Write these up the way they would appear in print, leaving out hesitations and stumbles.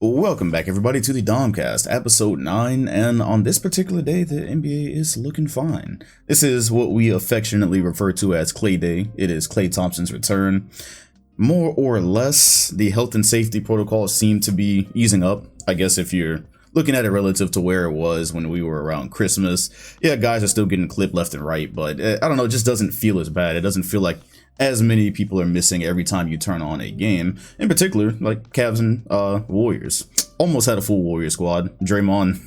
Welcome back, everybody, to the DomCast, episode 9, and on this particular day, the NBA is looking fine. This is what we affectionately refer to as Klay Day. It is Klay Thompson's return. More or less, the health and safety protocols seem to be easing up. I guess if you're looking at it relative to where it was when we were around Christmas, yeah, guys are still getting clipped left and right, but I don't know, it just doesn't feel as bad. It doesn't feel like as many people are missing every time you turn on a game. In particular, like Cavs and Warriors. Almost had a full Warrior squad. Draymond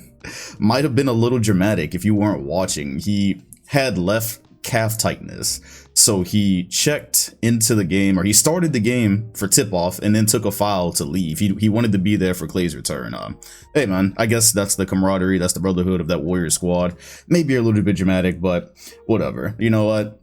might have been a little dramatic if you weren't watching. He had left calf tightness, so he checked into the game, or he started the game for tip-off and then took a foul to leave. He wanted to be there for Klay's return. Hey man, I guess that's the camaraderie, that's the brotherhood of that Warrior squad. Maybe a little bit dramatic, but whatever. You know what?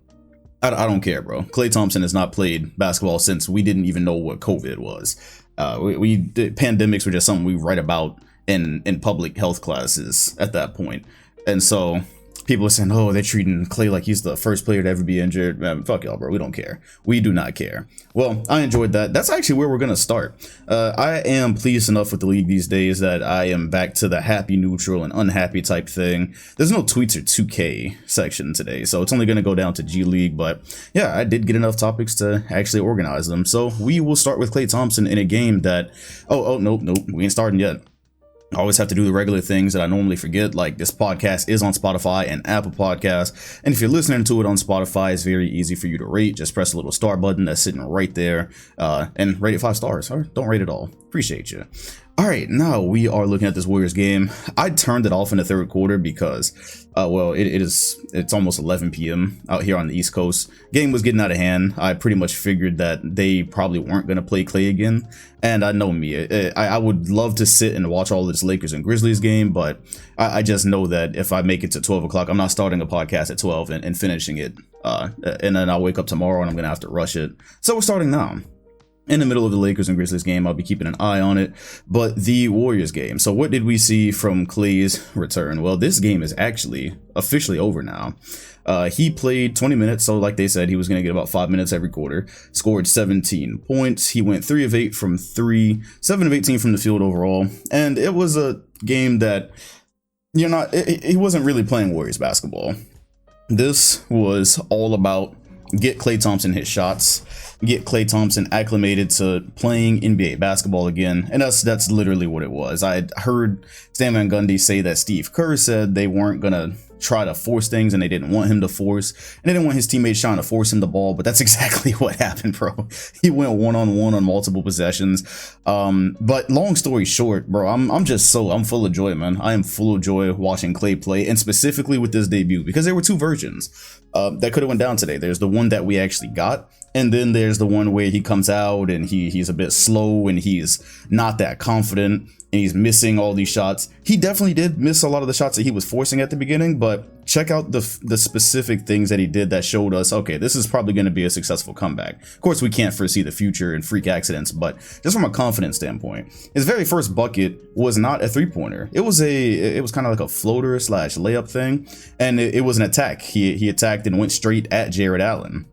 I don't care, bro. Klay Thompson has not played basketball since we didn't even know what COVID was. Pandemics were just something we write about in public health classes at that point. And so people are saying, oh, they're treating Klay like he's the first player to ever be injured. Man, fuck y'all, bro. We don't care. We do not care. Well, I enjoyed that. That's actually where we're going to start. I am pleased enough with the league these days that I am back to the happy, neutral, and unhappy type thing. There's no tweets or 2K section today, so it's only going to go down to G League. But yeah, I did get enough topics to actually organize them. So we will start with Klay Thompson in a game that, nope, we ain't starting yet. I always have to do the regular things that I normally forget, like this podcast is on Spotify and Apple Podcasts. And if you're listening to it on Spotify, it's very easy for you to rate. Just press the little star button that's sitting right there and rate it 5 stars. Or don't rate it all. Appreciate you. All right, now we are looking at this Warriors game. I turned it off in the third quarter because, it's almost 11 p.m. out here on the East Coast. Game was getting out of hand. I pretty much figured that they probably weren't going to play Klay again. And I know me. I would love to sit and watch all this Lakers and Grizzlies game, but I just know that if I make it to 12 o'clock, I'm not starting a podcast at 12 and finishing it. And then I'll wake up tomorrow and I'm going to have to rush it. So we're starting now. In the middle of the Lakers and Grizzlies game, I'll be keeping an eye on it. But the Warriors game. So what did we see from Klay's return? Well, this game is actually officially over now. He played 20 minutes, so like they said, he was going to get about 5 minutes every quarter. Scored 17 points. He went 3 of 8 from 3, 7 of 18 from the field overall. And it was a game that he wasn't really playing Warriors basketball. This was all about get Klay Thompson his shots, get Klay Thompson acclimated to playing NBA basketball again, and that's literally what it was. I heard Stan Van Gundy say that Steve Kerr said they weren't gonna try to force things and they didn't want him to force, and they didn't want his teammates trying to force him the ball, but that's exactly what happened, bro. He went one-on-one on multiple possessions. But long story short, bro, I'm full of joy, man. I am full of joy watching Klay play, and specifically with this debut, because there were 2 versions that could have went down today. There's the one that we actually got, and then there's the one where he comes out and he's a bit slow and he's not that confident and he's missing all these shots. He definitely did miss a lot of the shots that he was forcing at the beginning, but check out the specific things that he did that showed us, okay, this is probably going to be a successful comeback. Of course, we can't foresee the future and freak accidents, but just from a confidence standpoint, his very first bucket was not a 3-pointer. It was kind of like a floater / layup thing, and it was an attack. He attacked and went straight at Jared Allen.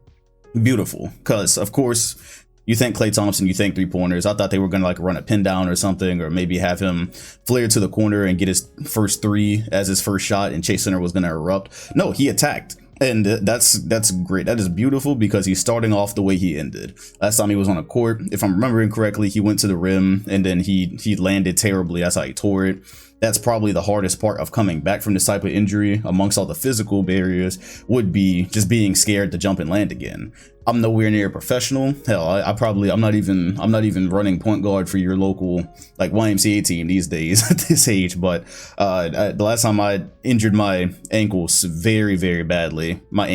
Beautiful, because of course you think Klay Thompson, you think 3-pointers. I thought they were gonna like run a pin down or something, or maybe have him flare to the corner and get his first 3 as his first shot, and Chase Center was gonna erupt. No, he attacked, and that's great. That is beautiful because he's starting off the way he ended. Last time he was on a court, if I'm remembering correctly, he went to the rim and then he landed terribly. That's how he tore it. That's probably the hardest part of coming back from this type of injury, amongst all the physical barriers, would be just being scared to jump and land again. I'm nowhere near a professional. Hell, I'm not even running point guard for your local like YMCA team these days at this age. But the last time I injured my ankles very, very badly, my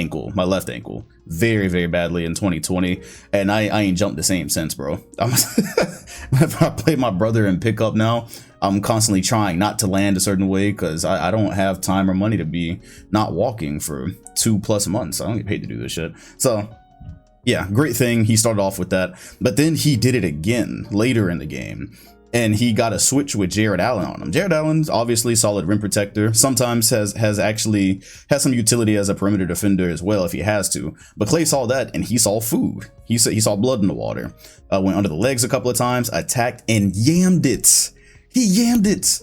left ankle, very, very badly in 2020, and I ain't jumped the same since, bro. Whenever I play my brother in pickup now, I'm constantly trying not to land a certain way because I don't have time or money to be not walking for 2+ months. I don't get paid to do this shit. So yeah, great thing. He started off with that, but then he did it again later in the game. And he got a switch with Jared Allen on him. Jared Allen's obviously solid rim protector. Sometimes has some utility as a perimeter defender as well if he has to. But Klay saw that and he saw food. He saw blood in the water. Went under the legs a couple of times, attacked and yammed it. He yammed it.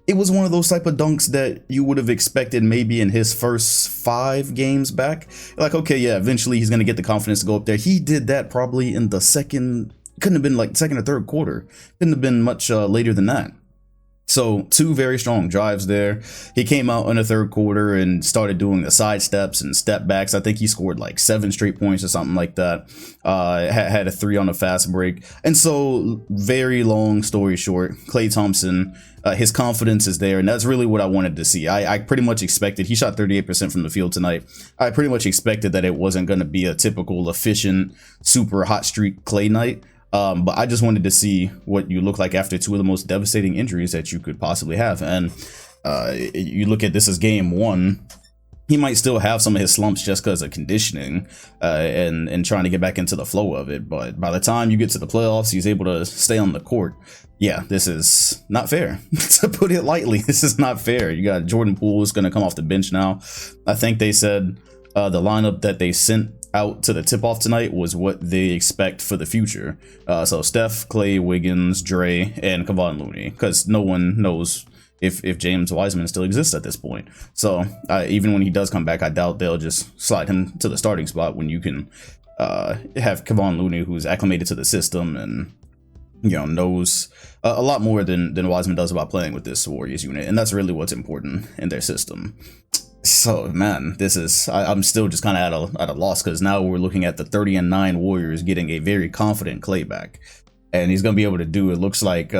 It was one of those type of dunks that you would have expected maybe in his first 5 games back. Like, okay, yeah, eventually he's going to get the confidence to go up there. He did that probably in the second, couldn't have been like second or third quarter. Couldn't have been much later than that. So 2 very strong drives there. He came out in the third quarter and started doing the side steps and step backs. I think he scored like 7 straight points or something like that. Had a 3 on a fast break. And so, very long story short, Klay Thompson, his confidence is there, and that's really what I wanted to see. I pretty much expected, he shot 38% from the field tonight. I pretty much expected that it wasn't going to be a typical efficient, super hot streak Klay night. But I just wanted to see what you look like after 2 of the most devastating injuries that you could possibly have. And you look at this as game 1. He might still have some of his slumps just because of conditioning and trying to get back into the flow of it. But by the time you get to the playoffs, he's able to stay on the court. Yeah, this is not fair, to put it lightly. This is not fair. You got Jordan Poole is going to come off the bench now. I think they said the lineup that they sent out to the tip-off tonight was what they expect for the future. So Steph, Klay, Wiggins, Dre, and Kevon Looney, because no one knows if James Wiseman still exists at this point. So even when he does come back, I doubt they'll just slide him to the starting spot when you can have Kevon Looney, who's acclimated to the system and knows a lot more than Wiseman does about playing with this Warriors unit, and that's really what's important in their system. So man, this is I'm still just kind of at a loss, because now we're looking at the 30-9 Warriors getting a very confident Klay back, and he's gonna be able to do, it looks like,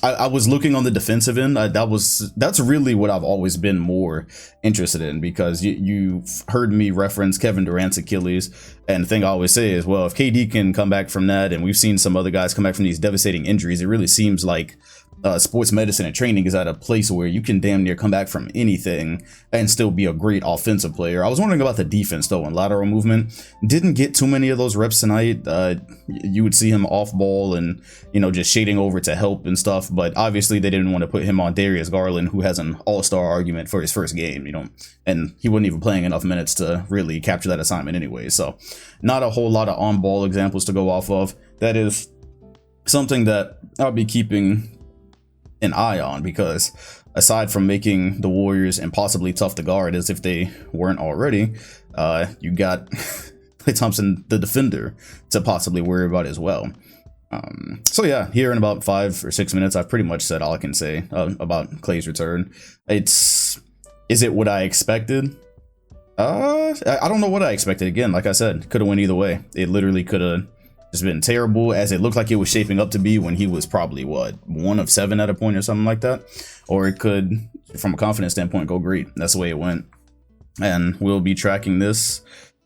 I was looking on the defensive end. That's really what I've always been more interested in, because you've heard me reference Kevin Durant's Achilles, and the thing I always say is, well, if KD can come back from that, and we've seen some other guys come back from these devastating injuries, it really seems like sports medicine and training is at a place where you can damn near come back from anything and still be a great offensive player. I was wondering about the defense though, and lateral movement. Didn't get too many of those reps tonight. You would see him off ball and just shading over to help and stuff, but obviously they didn't want to put him on Darius Garland, who has an all-star argument for his first game, and he wasn't even playing enough minutes to really capture that assignment anyway. So not a whole lot of on-ball examples to go off of. That is something that I'll be keeping an eye on, because aside from making the Warriors impossibly tough to guard, as if they weren't already, you got Klay Thompson, the defender, to possibly worry about as well. So yeah, here in about 5 or 6 minutes, I've pretty much said all I can say about Klay's return. Is it what I expected? I don't know what I expected. Again, like I said, could have went either way. It literally could have just been terrible, as it looked like it was shaping up to be when he was probably, what, 1 of 7 at a point or something like that. Or it could, from a confidence standpoint, go great. That's the way it went. And we'll be tracking this.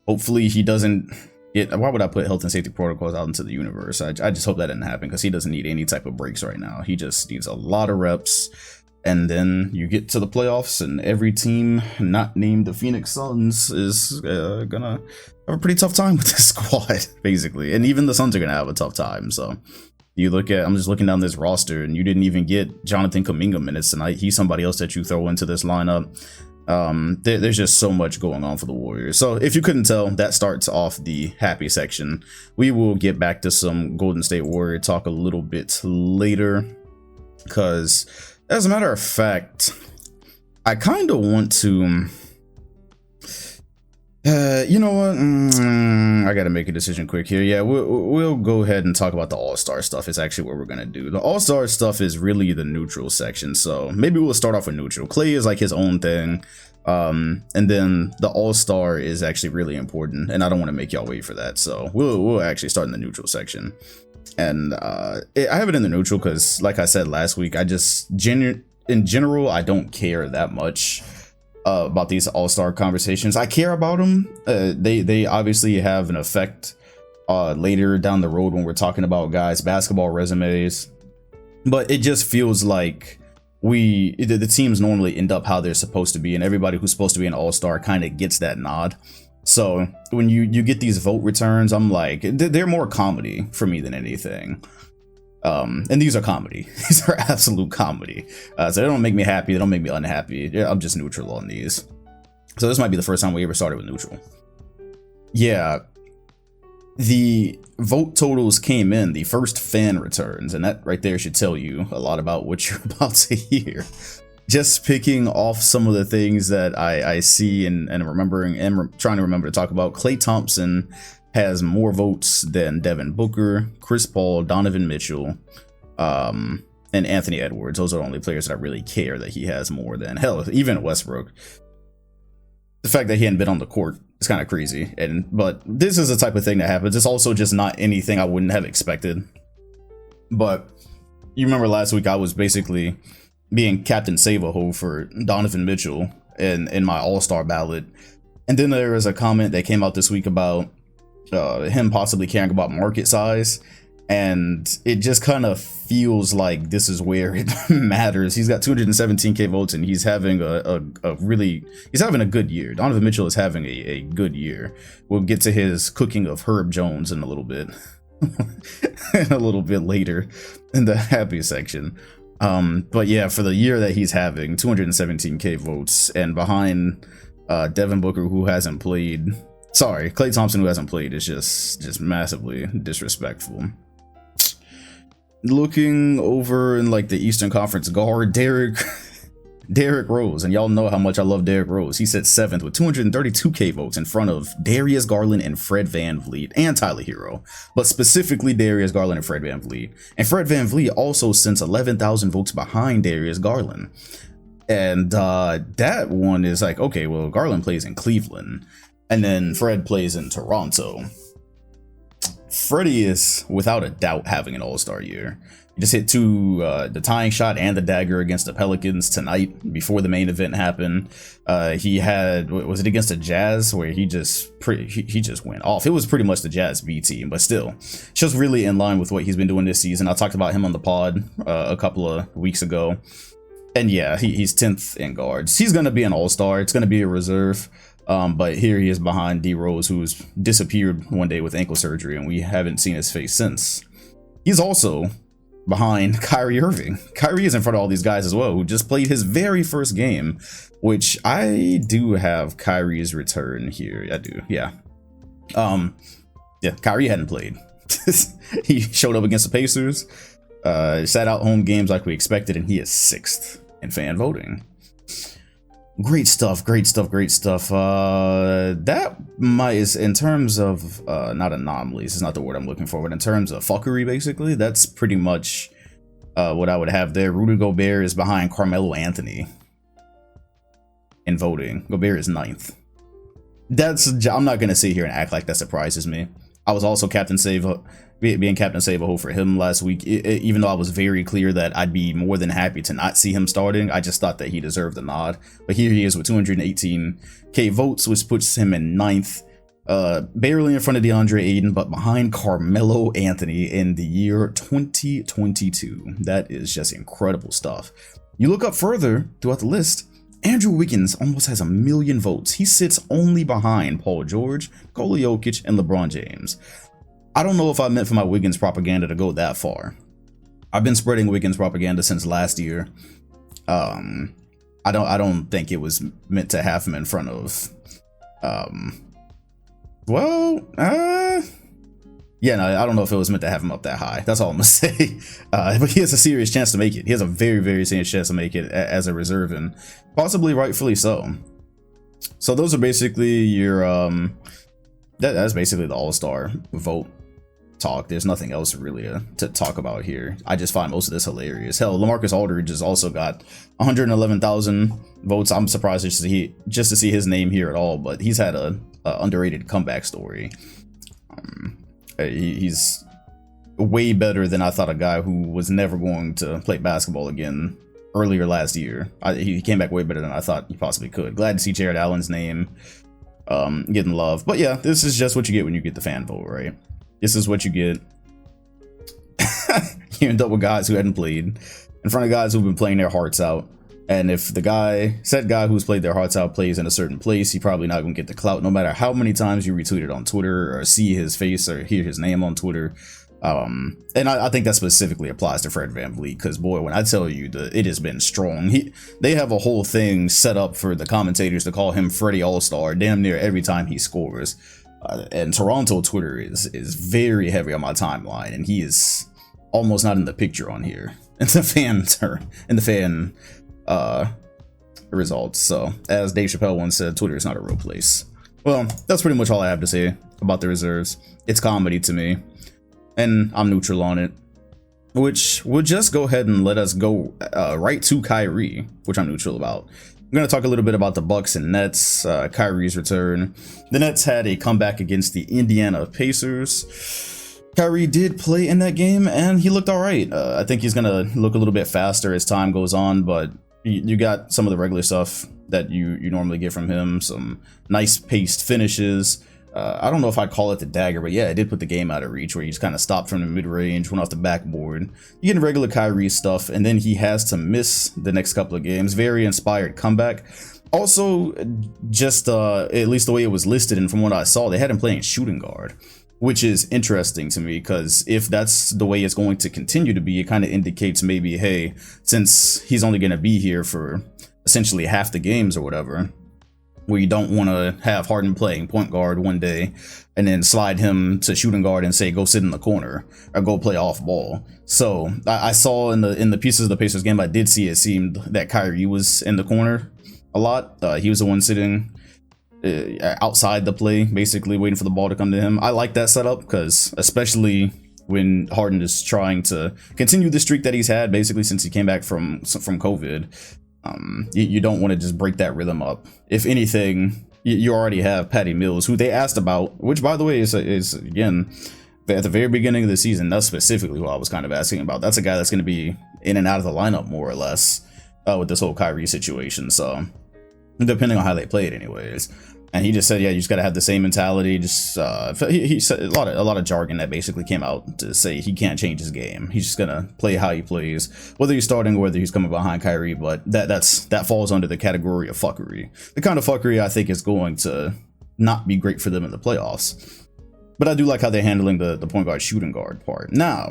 Hopefully he doesn't get, why would I put health and safety protocols out into the universe? I just hope that didn't happen, because he doesn't need any type of breaks right now. He just needs a lot of reps. And then you get to the playoffs, and every team not named the Phoenix Suns is gonna have a pretty tough time with this squad, basically. And even the Suns are gonna have a tough time. So you look at, I'm just looking down this roster, and you didn't even get Jonathan Kuminga minutes tonight. He's somebody else that you throw into this lineup. There's just so much going on for the Warriors. So if you couldn't tell, that starts off the happy section. We will get back to some Golden State Warrior talk a little bit later, because as a matter of fact, I kind of want to, you know what, I gotta make a decision quick here. Yeah, we'll go ahead and talk about the All-Star stuff. It's actually what we're gonna do. The All-Star stuff is really the neutral section, so maybe we'll start off with neutral. Klay is like his own thing, and then the All-Star is actually really important, and I don't want to make y'all wait for that, so we'll actually start in the neutral section. And I have it in the neutral because, like I said last week, I just in general I don't care that much about these all-star conversations. I care about them. They obviously have an effect later down the road when we're talking about guys' basketball resumes, but it just feels like the teams normally end up how they're supposed to be, and everybody who's supposed to be an all-star kind of gets that nod. So when you get these vote returns, I'm like, they're more comedy for me than anything. And these are comedy. These are absolute comedy. So they don't make me happy. They don't make me unhappy. Yeah, I'm just neutral on these. So this might be the first time we ever started with neutral. Yeah. The vote totals came in, the first fan returns, and that right there should tell you a lot about what you're about to hear. Just picking off some of the things that I see and remembering and trying to remember to talk about. Klay Thompson has more votes than Devin Booker, Chris Paul, Donovan Mitchell, and Anthony Edwards. Those are the only players that I really care that he has more than. Hell, even Westbrook. The fact that he hadn't been on the court is kind of crazy. But this is the type of thing that happens. It's also just not anything I wouldn't have expected. But you remember last week I was basically being Captain Save-A-Ho for Donovan Mitchell in my All-Star ballot. And then there was a comment that came out this week about him possibly caring about market size. And it just kind of feels like this is where it matters. He's got 217k votes and he's having he's having a good year. Donovan Mitchell is having a good year. We'll get to his cooking of Herb Jones in a little bit. A little bit later in the happy section. But yeah, for the year that he's having, 217k votes, and behind Devin Booker, who hasn't played. Sorry, Klay Thompson, who hasn't played, is just massively disrespectful. Looking over in like the Eastern Conference guard, Derrick Rose, and y'all know how much I love Derrick Rose. He sits 7th with 232k votes in front of Darius Garland and Fred VanVleet and Tyler Hero, but specifically Darius Garland and Fred VanVleet. And Fred VanVleet also sits 11,000 votes behind Darius Garland. And that one is like, okay, well, Garland plays in Cleveland, and then Fred plays in Toronto. Freddie is without a doubt having an all-star year. He just hit the tying shot and the dagger against the Pelicans tonight before the main event happened. He had, was it against the Jazz, where he just went off. It was pretty much the Jazz B team, but still, just really in line with what he's been doing this season. I talked about him on the pod a couple of weeks ago. And yeah, he's 10th in guards. He's going to be an all-star. It's going to be a reserve. But here he is behind D Rose, who's disappeared one day with ankle surgery, and we haven't seen his face since. He's also behind Kyrie Irving. Kyrie is in front of all these guys as well, who just played his very first game, which I do have Kyrie's return here. I do, yeah. Yeah, Kyrie hadn't played. He showed up against the Pacers, sat out home games like we expected, and he is 6th in fan voting. Great stuff, great stuff, great stuff. That is in terms of not anomalies, it's not the word I'm looking for, but in terms of fuckery, basically, that's pretty much what I would have there. Rudy Gobert is behind Carmelo Anthony in voting. Gobert is 9th. I'm not gonna sit here and act like that surprises me. I was also being Captain Save-A-Ho for him last week, even though I was very clear that I'd be more than happy to not see him starting. I just thought that he deserved the nod. But here he is with 218k votes, which puts him in 9th, barely in front of DeAndre Ayton, but behind Carmelo Anthony in the year 2022. That is just incredible stuff. You look up further throughout the list, Andrew Wiggins almost has 1 million votes. He sits only behind Paul George, Nikola Jokic, and LeBron James. I don't know if I meant for my Wiggins propaganda to go that far. I've been spreading Wiggins propaganda since last year. I don't think it was meant to have him in front of yeah, no, I don't know if it was meant to have him up that high. That's all I'm gonna say. But he has a serious chance to make it. He has a very, very serious chance to make it as a reserve, and possibly rightfully so. So those are basically your that's basically the all-star vote talk. There's nothing else really to talk about here. I just find most of this hilarious. Hell, LaMarcus Aldridge has also got 111,000 votes. I'm surprised just to see his name here at all, but he's had a underrated comeback story. He's way better than I thought a guy who was never going to play basketball again earlier last year. He came back way better than I thought he possibly could. Glad to see Jared Allen's name getting love. But yeah, this is just what you get when you get the fan vote, right? This is what you get. You end up with guys who hadn't played in front of guys who've been playing their hearts out. And if the said guy who's played their hearts out plays in a certain place, he's probably not going to get the clout, no matter how many times you retweet it on Twitter or see his face or hear his name on Twitter. And I think that specifically applies to Fred VanVleet, because boy, when I tell you that it has been strong, they have a whole thing set up for the commentators to call him Freddie All-Star damn near every time he scores. And Toronto Twitter is very heavy on my timeline, and he is almost not in the picture on here in the fan results. So as Dave Chappelle once said, Twitter is not a real place. Well, that's pretty much all I have to say about the reserves. It's comedy to me, and I'm neutral on it, which will just go ahead and let us go right to Kyrie, which I'm neutral about. I'm going to talk a little bit about the Bucks and Nets, Kyrie's return. The Nets had a comeback against the Indiana Pacers. Kyrie did play in that game, and he looked all right. I think he's going to look a little bit faster as time goes on, but you got some of the regular stuff that you normally get from him, some nice paced finishes. I don't know if I'd call it the dagger, but yeah, it did put the game out of reach where he just kind of stopped from the mid-range, went off the backboard. You get regular Kyrie stuff, and then he has to miss the next couple of games. Very inspired comeback. Also, just at least the way it was listed and from what I saw, they had him playing shooting guard, which is interesting to me because if that's the way it's going to continue to be, it kind of indicates maybe, hey, since he's only going to be here for essentially half the games or whatever, where you don't want to have Harden playing point guard one day and then slide him to shooting guard and say go sit in the corner or go play off ball. So I saw in the pieces of the Pacers game, I did see it seemed that Kyrie was in the corner a lot. He was the one sitting outside the play, basically waiting for the ball to come to him. I like that setup because especially when Harden is trying to continue the streak that he's had basically since he came back from COVID. You don't want to just break that rhythm up. If anything, you already have Patty Mills, who they asked about, which by the way is again at the very beginning of the season. That's specifically who I was kind of asking about. That's a guy that's going to be in and out of the lineup more or less with this whole Kyrie situation. So depending on how they play it, anyways. And he just said, yeah, you just got to have the same mentality. Just he said a lot of jargon that basically came out to say he can't change his game. He's just gonna play how he plays, whether he's starting or whether he's coming behind Kyrie. But that falls under the category of fuckery. The kind of fuckery I think is going to not be great for them in the playoffs. But I do like how they're handling the point guard shooting guard part. Now,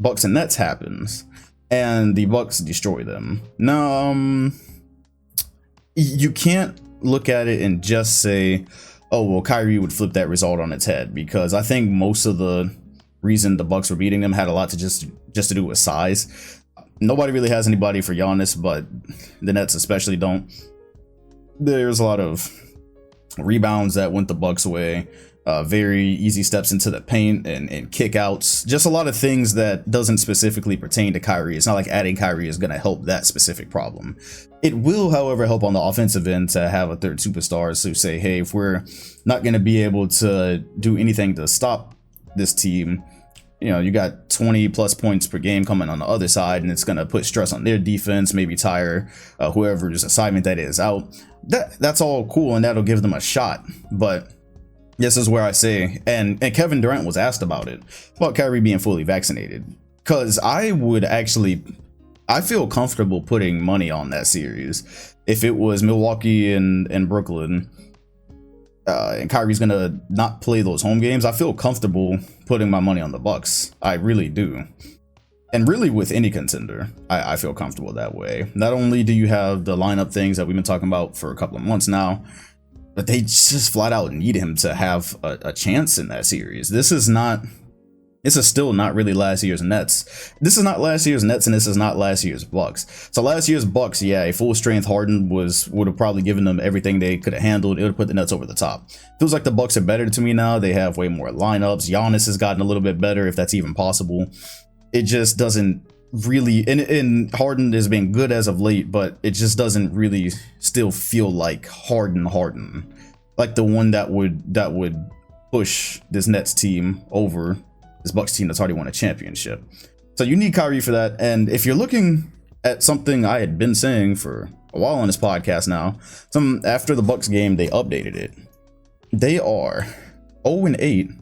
Bucks and Nets happens, and the Bucks destroy them. Now, you can't look at it and just say, oh well, Kyrie would flip that result on its head, because I think most of the reason the Bucks were beating them had a lot to just to do with size. Nobody really has anybody for Giannis, but the Nets especially don't. There's a lot of rebounds that went the Bucks' way, very easy steps into the paint and kick outs, just a lot of things that doesn't specifically pertain to Kyrie. It's not like adding Kyrie is going to help that specific problem. It will, however, help on the offensive end to have a third superstar who say, hey, if we're not going to be able to do anything to stop this team, you know, you got 20 plus points per game coming on the other side, and it's going to put stress on their defense, maybe tire whoever's assignment that is out. That's all cool, and that'll give them a shot. But this is where I say, and Kevin Durant was asked about Kyrie being fully vaccinated, because I feel comfortable putting money on that series. If it was Milwaukee and Brooklyn, and Kyrie's gonna not play those home games, I feel comfortable putting my money on the Bucks. I really do. And really with any contender, I feel comfortable that way. Not only do you have the lineup things that we've been talking about for a couple of months now, but they just flat out need him to have a chance in that series. This is still not really last year's Nets. This is not last year's Nets, and this is not last year's Bucks. So last year's Bucks, yeah, a full strength Harden would have probably given them everything they could have handled. It would have put the Nets over the top. Feels like the Bucks are better to me now. They have way more lineups. Giannis has gotten a little bit better, if that's even possible. It just doesn't really, and Harden has been good as of late, but it just doesn't really still feel like Harden, like the one that would push this Nets team over this Bucks team that's already won a championship. So you need Kyrie for that. And if you're looking at something I had been saying for a while on this podcast now, after the Bucks game, they updated it. They are 0-8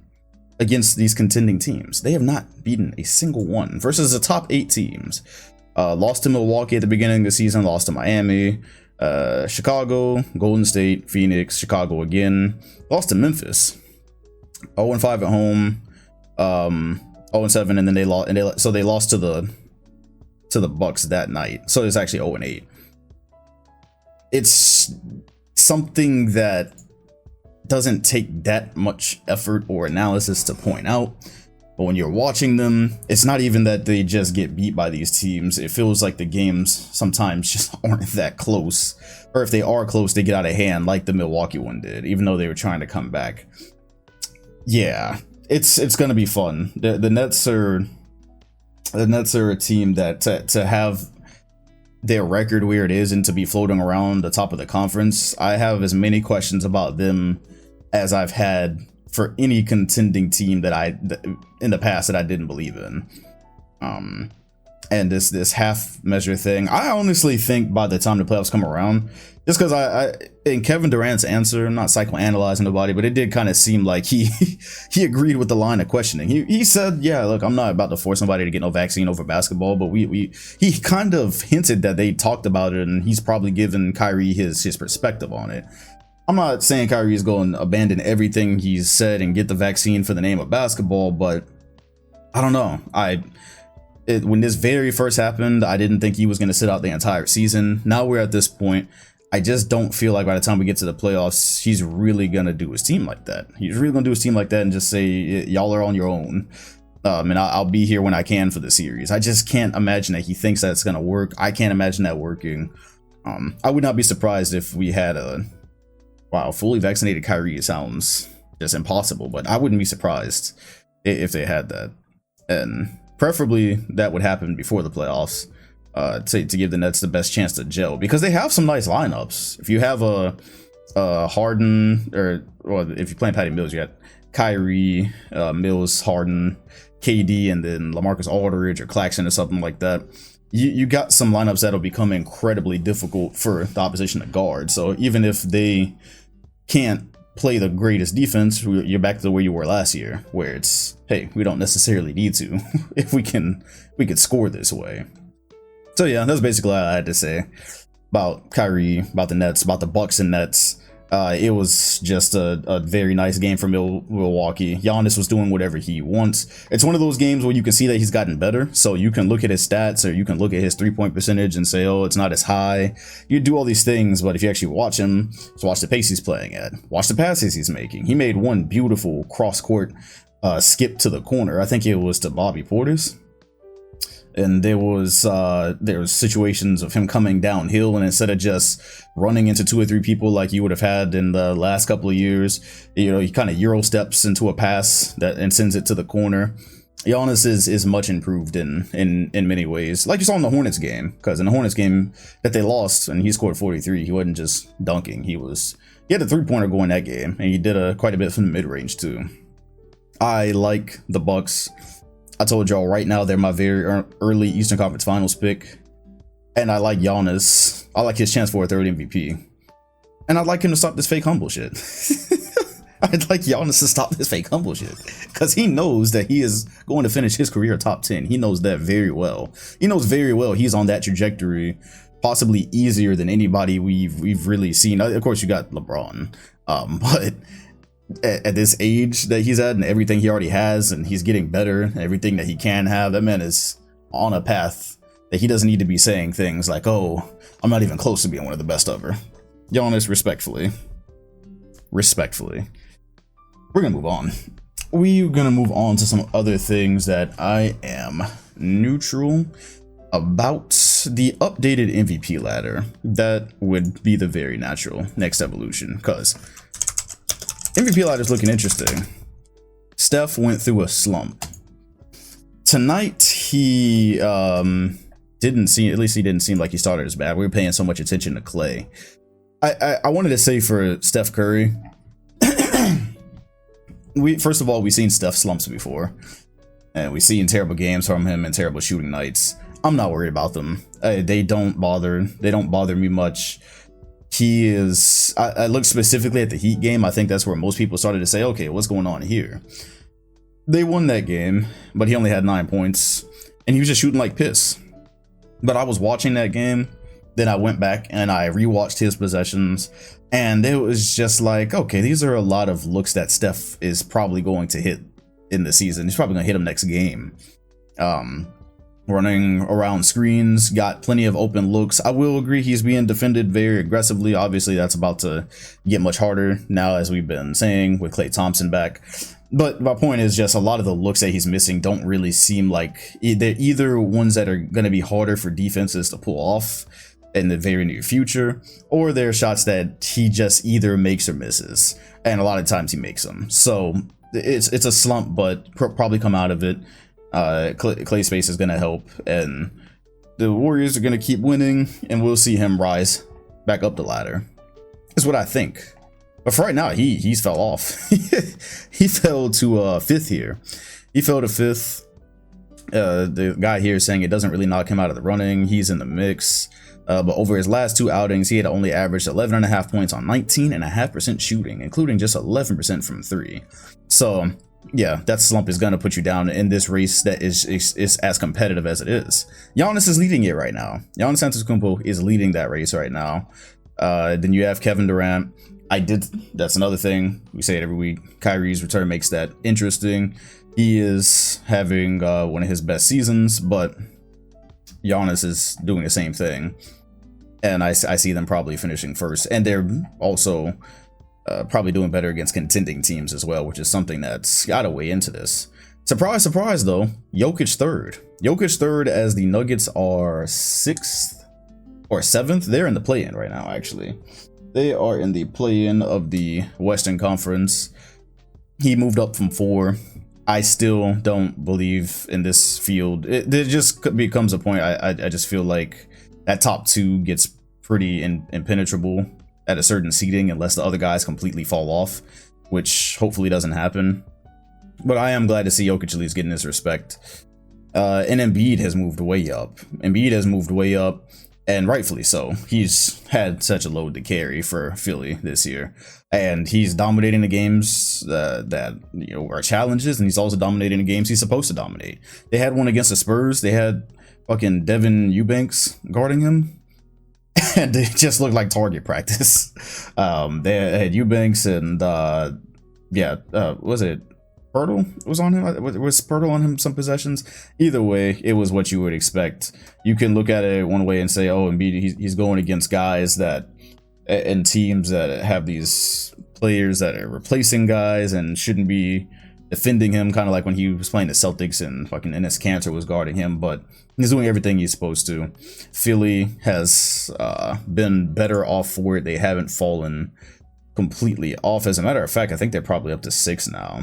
against these contending teams. They have not beaten a single one versus the top 8 teams. Lost to Milwaukee at the beginning of the season, lost to Miami, Chicago, Golden State, Phoenix, Chicago again, lost to Memphis, 0-5 at home, 0-7, and then they lost, so they lost to the Bucks that night. So it's actually 0-8. It's something that doesn't take that much effort or analysis to point out. But when you're watching them, it's not even that they just get beat by these teams. It feels like the games sometimes just aren't that close. Or if they are close, they get out of hand like the Milwaukee one did, even though they were trying to come back. Yeah, it's going to be fun. The Nets are a team that to have their record where it is and to be floating around the top of the conference, I have as many questions about them as I've had for any contending team that in the past that I didn't believe in. And this half measure thing, I honestly think by the time the playoffs come around, just because I in Kevin Durant's answer, I'm not psychoanalyzing nobody, but it did kind of seem like he agreed with the line of questioning. He said, yeah, look, I'm not about to force somebody to get no vaccine over basketball, but he kind of hinted that they talked about it, and he's probably given Kyrie his perspective on it. I'm not saying Kyrie is going to abandon everything he's said and get the vaccine for the name of basketball, but I don't know. When this very first happened, I didn't think he was going to sit out the entire season. Now we're at this point. I just don't feel like by the time we get to the playoffs, he's really going to do his team like that. He's really going to do his team like that and just say, y'all are on your own. And I'll be here when I can for the series. I just can't imagine that he thinks that's going to work. I can't imagine that working. I would not be surprised if we had fully vaccinated Kyrie. It sounds just impossible, but I wouldn't be surprised if they had that. And preferably that would happen before the playoffs. To give the Nets the best chance to gel, because they have some nice lineups. If you have a Harden, or if you're playing Patty Mills, you got Kyrie, Mills, Harden, KD, and then LaMarcus Aldridge or Claxton or something like that. You got some lineups that'll become incredibly difficult for the opposition to guard. So even if they can't play the greatest defense, you're back to where you were last year, where it's, hey, we don't necessarily need to if we could score this way. So yeah, that's basically all I had to say about Kyrie, about the Nets, about the Bucks and Nets. It was just a very nice game for Milwaukee. Giannis was doing whatever he wants. It's one of those games where you can see that he's gotten better. So you can look at his stats, or you can look at his 3-point percentage and say, oh, it's not as high. You do all these things, but if you actually watch him, just watch the pace he's playing at. Watch the passes he's making. He made one beautiful cross-court skip to the corner. I think it was to Bobby Portis. And there was situations of him coming downhill, and instead of just running into 2 or 3 people like you would have had in the last couple of years, he kind of Euro steps into a pass and sends it to the corner. Giannis is much improved in many ways, like you saw in the Hornets game, because in the Hornets game that they lost and he scored 43, he wasn't just dunking. He had a 3-pointer going that game, and he did quite a bit from the mid-range too. I like the Bucks. I told y'all right now they're my very early Eastern Conference Finals pick, and I like Giannis. I like his chance for a third MVP, and I'd like him to stop this fake humble shit. I'd like Giannis to stop this fake humble shit, because he knows that he is going to finish his career top 10. He knows that very well. He knows very well he's on that trajectory, possibly easier than anybody we've really seen. Of course, you got LeBron, but at this age that he's at and everything he already has, and he's getting better, everything that he can have, that man is on a path that he doesn't need to be saying things like, oh, I'm not even close to being one of the best ever. Giannis, respectfully, we're gonna move on. We're gonna move on to some other things that I am neutral about. The updated MVP ladder, that would be the very natural next evolution, because MVP ladder is looking interesting. Steph went through a slump. Tonight, he didn't seem like he started as bad. We were paying so much attention to Klay. I wanted to say for Steph Curry, first of all, we've seen Steph slumps before, and we've seen terrible games from him and terrible shooting nights. I'm not worried about them. They don't bother me much. I look specifically at the Heat game. I think that's where most people started to say, okay, what's going on here? They won that game, but he only had 9 points, and he was just shooting like piss. But I was watching that game, then I went back and I rewatched his possessions, and it was just like, okay, these are a lot of looks that Steph is probably going to hit in the season. He's probably going to hit them next game. running around screens, got plenty of open looks. I will agree he's being defended very aggressively. Obviously, that's about to get much harder now, as we've been saying, with Klay Thompson back. But my point is just a lot of the looks that he's missing don't really seem like they're either ones that are going to be harder for defenses to pull off in the very near future, or they're shots that he just either makes or misses. And a lot of times he makes them. So it's a slump, but probably come out of it. Klay space is going to help, and the Warriors are going to keep winning, and we'll see him rise back up the ladder, is what I think. But for right now, he's fell off. He fell to fifth here. He fell to fifth. The guy here is saying it doesn't really knock him out of the running. He's in the mix. But over his last 2 outings, he had only averaged 11.5 points on 19.5% shooting, including just 11% from 3. So yeah, that slump is going to put you down in this race that is as competitive as it is. Giannis is leading it right now. Giannis Antetokounmpo is leading that race right now. Then you have Kevin Durant. That's another thing. We say it every week. Kyrie's return makes that interesting. He is having one of his best seasons, but Giannis is doing the same thing. And I see them probably finishing first. And they're also probably doing better against contending teams as well, which is something that's got to weigh into this. Surprise, surprise, though. Jokic third. Jokic third, as the Nuggets are 6th or 7th. They're in the play-in right now, actually. They are in the play-in of the Western Conference. He moved up from 4. I still don't believe in this field. There just becomes a point. I just feel like that top 2 gets pretty impenetrable at a certain seeding unless the other guys completely fall off, which hopefully doesn't happen. But I am glad to see Jokic at least getting his respect. And Embiid has moved way up. And rightfully so. He's had such a load to carry for Philly this year, and he's dominating the games that are challenges, and he's also dominating the games he's supposed to dominate. They had one against the Spurs. They had fucking Devin Eubanks guarding him, and it just looked like target practice. They had Eubanks and was it Pirtle was on him? Was Pirtle on him some possessions? Either way, it was what you would expect. You can look at it one way and say, oh, Embiid, he's going against guys that and teams that have these players that are replacing guys and shouldn't be defending him, kind of like when he was playing the Celtics and fucking Enes Kanter was guarding him, but he's doing everything he's supposed to. Philly has been better off for it. They haven't fallen completely off. As a matter of fact, I think they're probably up to 6 now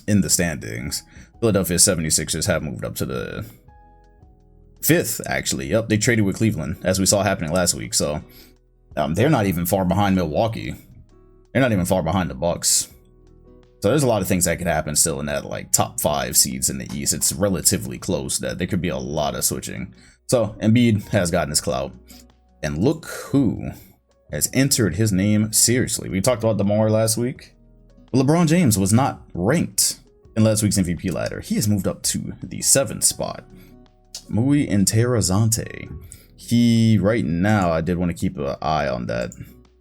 in the standings. Philadelphia 76ers have moved up to the 5th, actually. Yep, they traded with Cleveland, as we saw happening last week. So they're not even far behind Milwaukee. They're not even far behind the Bucks. So there's a lot of things that could happen still in that like top 5 seeds in the East. It's relatively close. That there could be a lot of switching. So Embiid has gotten his clout, and look who has entered his name seriously. We talked about DeMar last week. LeBron James was not ranked in last week's MVP ladder. He has moved up to the 7th spot. Muy interesante. He, right now, I did want to keep an eye on that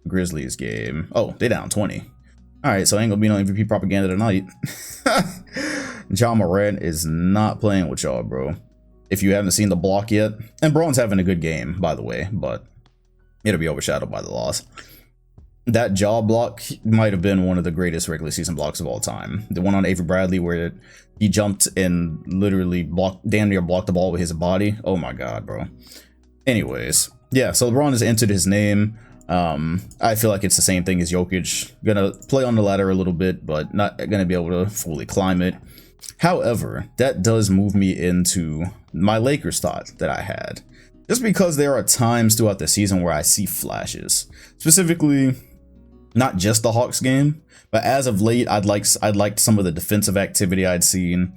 Grizzlies game. Oh, they down 20. All right, so ain't gonna be no MVP propaganda tonight. John Morant is not playing with y'all, bro. If you haven't seen the block yet, and Braun's having a good game, by the way, but it'll be overshadowed by the loss. That jaw block might have been one of the greatest regular season blocks of all time. The one on Avery Bradley where he jumped and literally damn near blocked the ball with his body. Oh my god, bro. Anyways, yeah, so LeBron has entered his name. I feel like it's the same thing as Jokic. Gonna play on the ladder a little bit, but not gonna be able to fully climb it. However, that does move me into my Lakers thought that I had. Just because there are times throughout the season where I see flashes. Specifically, not just the Hawks game, but as of late, I'd liked some of the defensive activity I'd seen.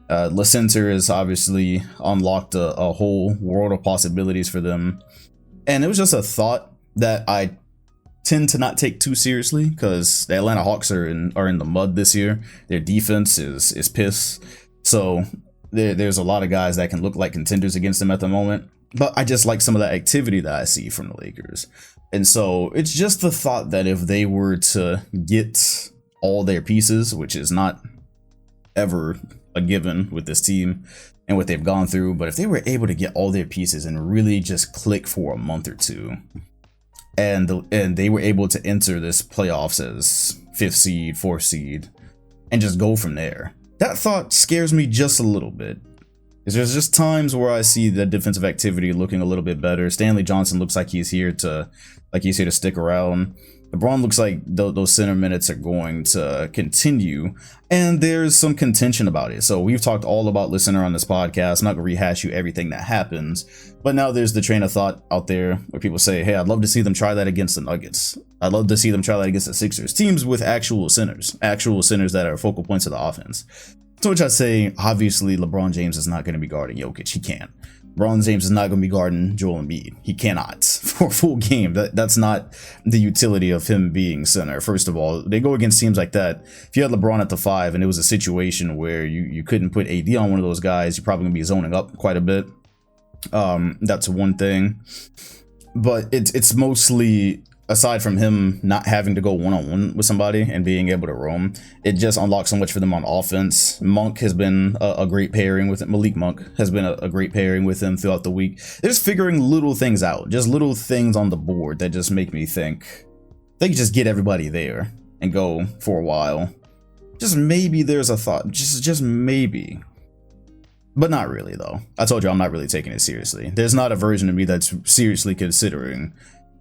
LaCenter has obviously unlocked a whole world of possibilities for them. And it was just a thought that I tend to not take too seriously, because the Atlanta Hawks are in the mud this year. Their defense is piss. So there's a lot of guys that can look like contenders against them at the moment. But I just like some of that activity that I see from the Lakers. And so it's just the thought that if they were to get all their pieces, which is not ever a given with this team, and what they've gone through. But if they were able to get all their pieces and really just click for a month or two, and they were able to enter this playoffs as 5th seed, 4th seed, and just go from there, that thought scares me just a little bit. Because there's just times where I see the defensive activity looking a little bit better. Stanley Johnson looks like he's here to stick around. LeBron looks like those center minutes are going to continue, and there's some contention about it. So we've talked all about listener on this podcast. I'm not gonna rehash you everything that happens, but now there's the train of thought out there where people say, hey, I'd love to see them try that against the Nuggets. I'd love to see them try that against the Sixers. Teams with actual centers that are focal points of the offense. To which I say, obviously, LeBron James is not going to be guarding Jokic. He can't. LeBron James is not going to be guarding Joel Embiid. He cannot for a full game. That's not the utility of him being center. First of all, they go against teams like that. If you had LeBron at the 5 and it was a situation where you couldn't put AD on one of those guys, you're probably going to be zoning up quite a bit. That's one thing. But it's mostly, aside from him not having to go one-on-one with somebody and being able to roam, it just unlocks so much for them on offense. Monk has been a great pairing with it. Malik Monk has been a great pairing with him throughout the week. They're just figuring little things out, just little things on the board that just make me think they could just get everybody there and go for a while. Just maybe there's a thought, just maybe. But not really, though. I told you I'm not really taking it seriously. There's not a version of me that's seriously considering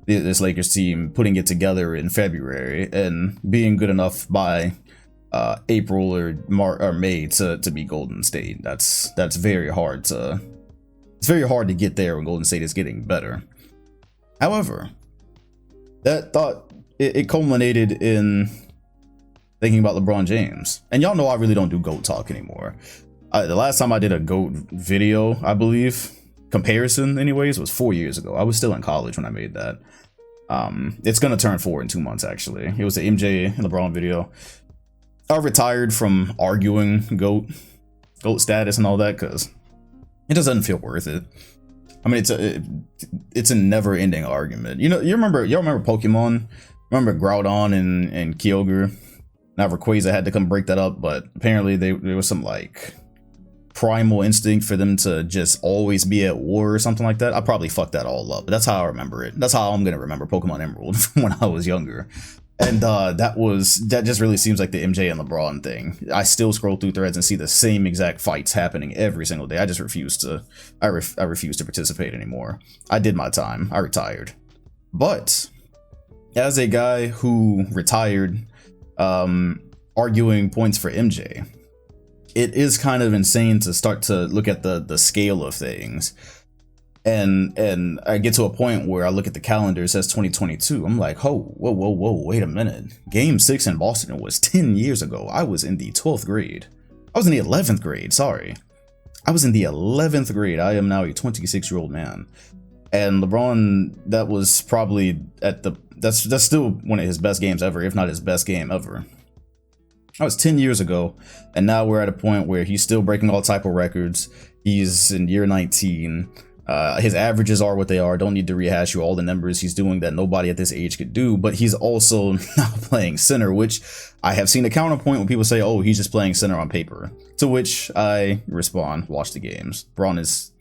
this Lakers team putting it together in February and being good enough by April or May to beat Golden State. That's very hard to get there when Golden State is getting better. However, that thought it culminated in thinking about LeBron James. And y'all know I really don't do GOAT talk anymore. The last time I did a GOAT video, I believe, comparison anyways, was 4 years ago. I was still in college when I made that. It's gonna turn 4 in 2 months, actually. It was the MJ and LeBron video. I retired from arguing GOAT status and all that because it just doesn't feel worth it. I mean, it's a never-ending argument. Y'all remember Pokemon? Remember Groudon and Kyogre? Now Rayquaza had to come break that up, but apparently there was some like primal instinct for them to just always be at war or something like that. I probably fucked that all up, but that's how I remember it. That's how I'm gonna remember Pokemon Emerald from when I was younger. And that just really seems like the MJ and LeBron thing. I still scroll through threads and see the same exact fights happening every single day. I just refuse to participate anymore. I did my time. I retired. But as a guy who retired arguing points for MJ, it is kind of insane to start to look at the scale of things. And I get to a point where I look at the calendar, it says 2022. I'm like, whoa, wait a minute. Game 6 in Boston was 10 years ago. I was in the 12th grade. I was in the 11th grade, sorry. I was in the 11th grade. I am now a 26-year-old man. And LeBron, that was probably that's still one of his best games ever, if not his best game ever. That was 10 years ago, and now we're at a point where he's still breaking all type of records. He's in year 19. His averages are what they are. Don't need to rehash you all the numbers he's doing that nobody at this age could do, but he's also now playing center, which I have seen a counterpoint when people say, oh, he's just playing center on paper. To which I respond, watch the games. Braun is,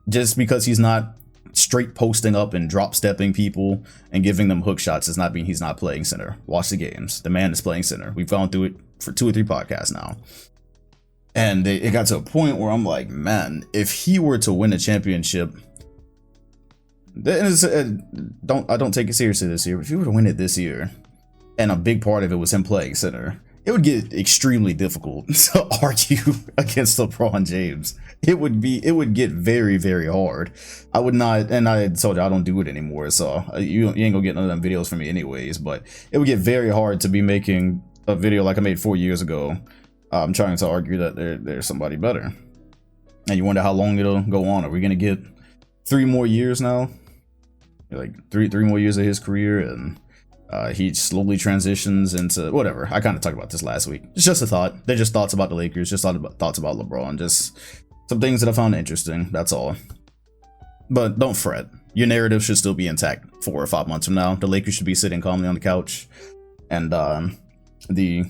just because he's not straight posting up and drop stepping people and giving them hook shots does not mean he's not playing center. Watch the games. The man is playing center. We've gone through it for 2 or 3 podcasts now. And it got to a point where I'm like, man, if he were to win a championship, I don't take it seriously this year, but if he were to win it this year, and a big part of it was him playing center, it would get extremely difficult to argue against LeBron James. It would get very, very hard. I would not, and I told you I don't do it anymore, so you ain't gonna get none of them videos from me anyways, but it would get very hard to be making a video like I made 4 years ago. I'm trying to argue that there's somebody better. And you wonder how long it'll go on. Are we going to get 3 more years now? Like three more years of his career, and he slowly transitions into whatever. I kind of talked about this last week. It's just a thought. They're just thoughts about the Lakers, just thoughts about LeBron, just some things that I found interesting. That's all. But don't fret. Your narrative should still be intact 4 or 5 months from now. The Lakers should be sitting calmly on the couch, and the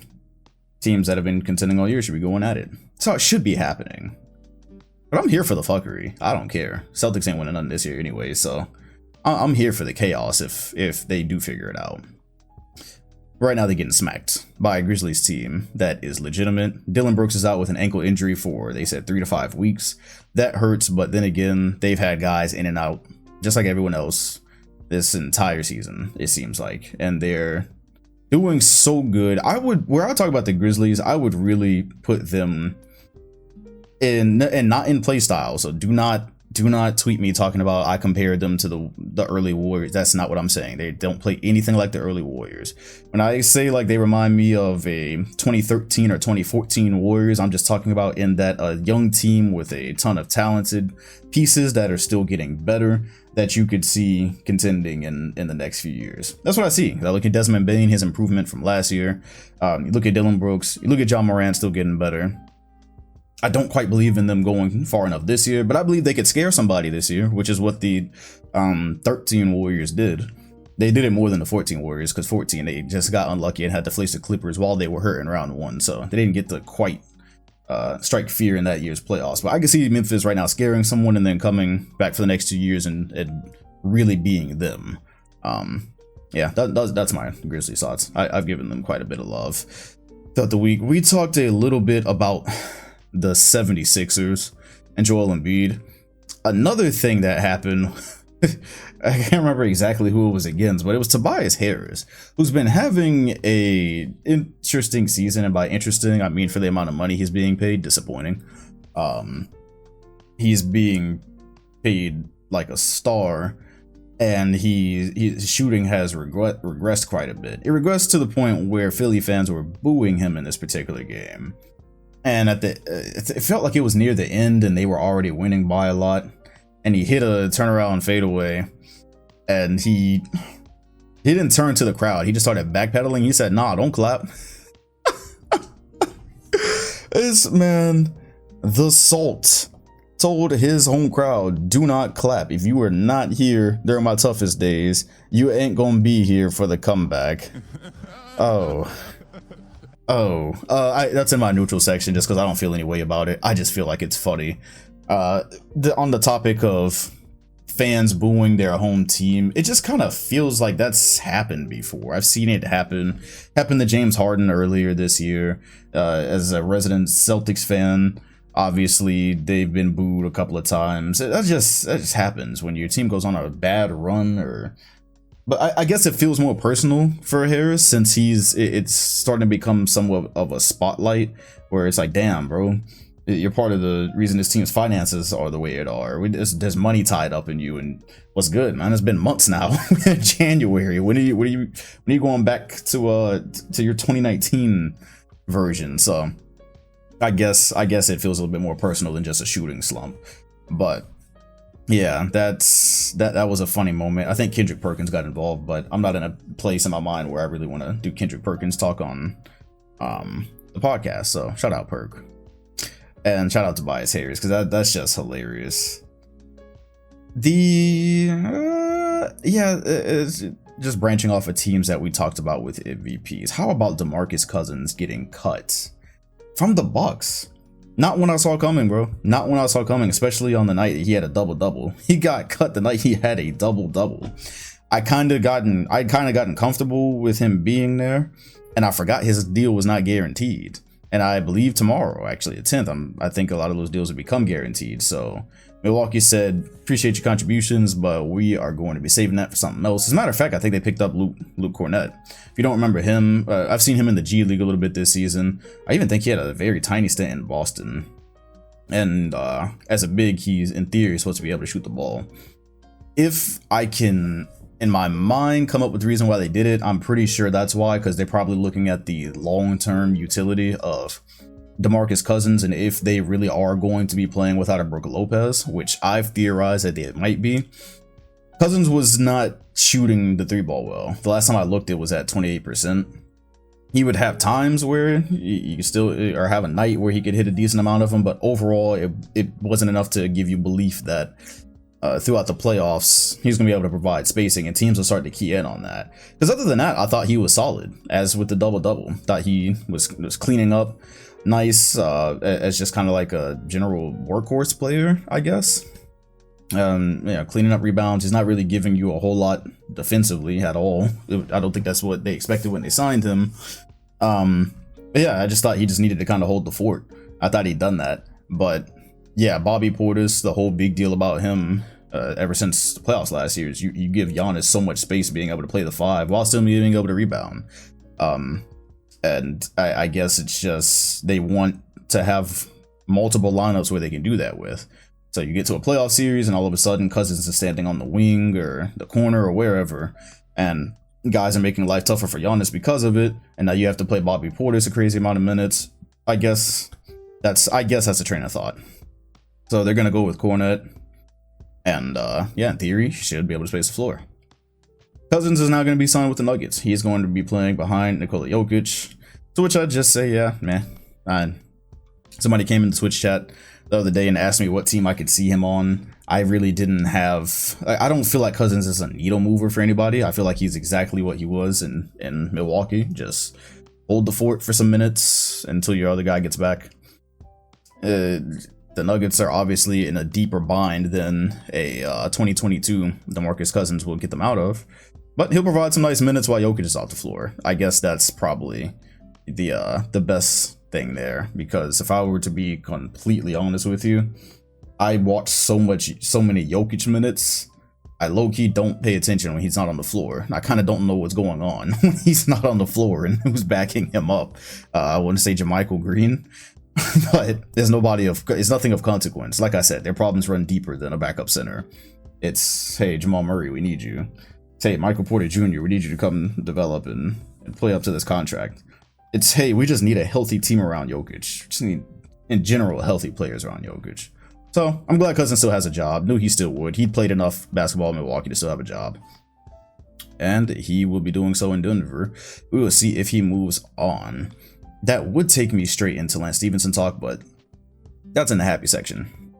teams that have been contending all year should be going at it. That's how it should be happening. But I'm here for the fuckery. I don't care. Celtics ain't winning nothing this year anyway, so I'm here for the chaos if they do figure it out. Right now they're getting smacked by a Grizzlies team that is legitimate. Dillon Brooks is out with an ankle injury for, they said, 3 to 5 weeks. That hurts, but then again, they've had guys in and out, just like everyone else, this entire season, it seems like. And they're doing so good. Where I talk about the Grizzlies, I would really put them in, and not in play style. So do not tweet me talking about I compared them to the early Warriors. That's not what I'm saying. They don't play anything like the early Warriors. When I say like they remind me of a 2013 or 2014 Warriors, I'm just talking about in that a young team with a ton of talented pieces that are still getting better that you could see contending in the next few years. That's what I see. I look at Desmond Bane, his improvement from last year. You look at Dillon Brooks, you look at John Morant still getting better. I don't quite believe in them going far enough this year, but I believe they could scare somebody this year, which is what the 13 Warriors did. They did it more than the 14 Warriors, because 14, they just got unlucky and had to face the Clippers while they were hurt in round 1, so they didn't get to quite strike fear in that year's playoffs. But I can see Memphis right now scaring someone and then coming back for the next 2 years and really being them. Yeah, that's my Grizzlies thoughts. I've given them quite a bit of love throughout the week. We talked a little bit about the 76ers and Joel Embiid. Another thing that happened, I can't remember exactly who it was against, but it was Tobias Harris, who's been having a interesting season. And by interesting, I mean for the amount of money he's being paid, disappointing. He's being paid like a star, and his shooting has regressed quite a bit. It regressed to the point where Philly fans were booing him in this particular game. And it felt like it was near the end and they were already winning by a lot. And he hit a turnaround fadeaway, and he didn't turn to the crowd. He just started backpedaling. He said, "Nah, don't clap." This man, the Salt, told his home crowd, "Do not clap. If you were not here during my toughest days, you ain't gonna be here for the comeback." That's in my neutral section just because I don't feel any way about it. I just feel like it's funny. On the topic of fans booing their home team, it just kind of feels like that's happened before. I've seen it happen to James Harden earlier this year. As a resident Celtics fan, obviously they've been booed a couple of times. That just happens when your team goes on a bad run. But I guess it feels more personal for Harris, since it's starting to become somewhat of a spotlight where it's like, damn, bro, you're part of the reason this team's finances are the way it are. There's money tied up in you, and what's good, man? It's been months now. January. When are you going back to your 2019 version? So I guess it feels a little bit more personal than just a shooting slump. But yeah, that was a funny moment. I think Kendrick Perkins got involved, but I'm not in a place in my mind where I really want to do Kendrick Perkins talk on the podcast. So shout out Perk, and shout out to Tobias Harris, because that's just hilarious. It's just branching off of teams that we talked about with MVPs. How about DeMarcus Cousins getting cut from the Bucks? Not when I saw coming, bro. Not when I saw coming, especially on the night he had a double-double. He got cut the night he had a double-double. I'd kind of gotten comfortable with him being there, and I forgot his deal was not guaranteed. And I believe tomorrow, actually, the 10th, I think a lot of those deals will become guaranteed. So Milwaukee said, appreciate your contributions, but we are going to be saving that for something else. As a matter of fact, I think they picked up Luke Cornett. If you don't remember him, I've seen him in the G League a little bit this season. I even think he had a very tiny stint in Boston. And as a big, he's in theory supposed to be able to shoot the ball. If I can, in my mind, come up with the reason why they did it, I'm pretty sure that's why, because they're probably looking at the long-term utility of DeMarcus Cousins, and if they really are going to be playing without a Brook Lopez, which I've theorized that it might be. Cousins was not shooting the 3-ball well. The last time I looked, it was at 28%. He would have times where you could still, or have a night where he could hit a decent amount of them, but overall, it wasn't enough to give you belief that throughout the playoffs, he's going to be able to provide spacing, and teams will start to key in on that. Because other than that, I thought he was solid, as with the double-double. Thought he was cleaning up. nice as just kind of like a general workhorse player, I guess. Yeah, cleaning up rebounds. He's not really giving you a whole lot defensively at all. I don't think that's what they expected when they signed him. But yeah, I just thought he just needed to kind of hold the fort. I thought he'd done that. But yeah, Bobby Portis, the whole big deal about him ever since the playoffs last year is you give Giannis so much space being able to play the 5 while still being able to rebound. And I guess it's just they want to have multiple lineups where they can do that with. So you get to a playoff series and all of a sudden Cousins is standing on the wing or the corner or wherever, and guys are making life tougher for Giannis because of it, and now you have to play Bobby Portis a crazy amount of minutes. I guess that's a train of thought. So they're gonna go with Cornet, and yeah, in theory, he should be able to space the floor. Cousins is now going to be signed with the Nuggets. He's going to be playing behind Nikola Jokic, to which I just say, yeah, man. Somebody came in the Twitch chat the other day and asked me what team I could see him on. I really didn't have... I don't feel like Cousins is a needle mover for anybody. I feel like he's exactly what he was in Milwaukee. Just hold the fort for some minutes until your other guy gets back. The Nuggets are obviously in a deeper bind than a 2022 DeMarcus Cousins will get them out of. But he'll provide some nice minutes while Jokic is off the floor. I guess that's probably the best thing there, because if I were to be completely honest with you, I watch so many Jokic minutes. I low-key don't pay attention when he's not on the floor. I kind of don't know what's going on when he's not on the floor and who's backing him up. I want to say Gerald Green, but it's nothing of consequence. Like I said, their problems run deeper than a backup center. It's, hey, Jamal Murray, we need you. Hey, Michael Porter Jr., we need you to come develop and play up to this contract. It's, hey, we just need a healthy team around Jokic. Just need, in general, healthy players around Jokic. So, I'm glad Cousins still has a job. Knew he still would. He'd played enough basketball in Milwaukee to still have a job. And he will be doing so in Denver. We will see if he moves on. That would take me straight into Lance Stevenson talk, but that's in the happy section.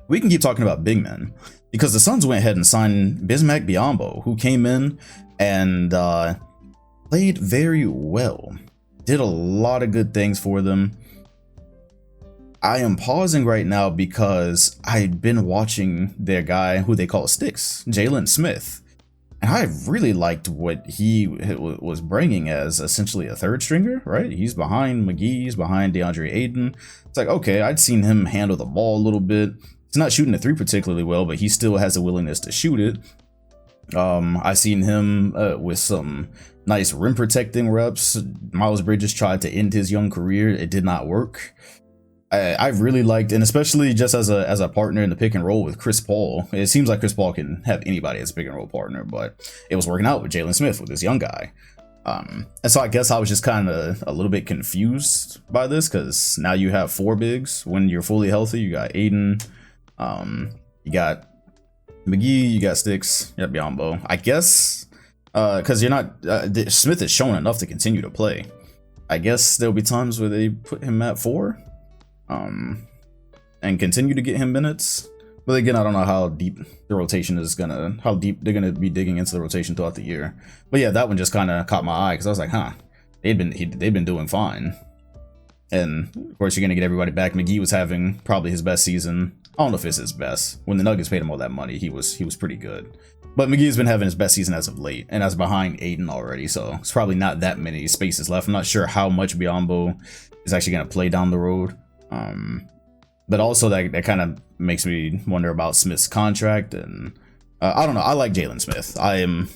We can keep talking about big men, because the Suns went ahead and signed Bismack Biyombo, who came in and played very well. Did a lot of good things for them. I am pausing right now because I'd been watching their guy who they call Sticks, Jalen Smith. And I really liked what he was bringing as essentially a third stringer, right? He's behind McGee, he's behind DeAndre Ayton. It's like, okay, I'd seen him handle the ball a little bit. He's not shooting the 3 particularly well, but he still has a willingness to shoot it. I've seen him with some nice rim protecting reps. Miles Bridges tried to end his young career. It did not work. I really liked, and especially just as a partner in the pick and roll with Chris Paul. It seems like Chris Paul can have anybody as a pick and roll partner, but it was working out with Jalen Smith, with this young guy. And so I guess I was just kind of a little bit confused by this, because now you have 4 bigs when you're fully healthy. You got Aiden, you got McGee, you got Sticks, you got Biyombo. I guess because you're not Smith has shown enough to continue to play. I guess there'll be times where they put him at 4. And continue to get him minutes. But again, I don't know how deep the rotation is how deep they're gonna be digging into the rotation throughout the year. But yeah, that one just kind of caught my eye, because I was like, huh, they've been doing fine. And of course, you're gonna get everybody back. McGee was having probably his best season. I don't know if it's his best. When the Nuggets paid him all that money, he was pretty good. But McGee's been having his best season as of late, and that's behind Aiden already, so it's probably not that many spaces left. I'm not sure how much Biyombo is actually gonna play down the road. But also that kind of makes me wonder about Smith's contract, and I don't know. I like Jalen Smith. I'm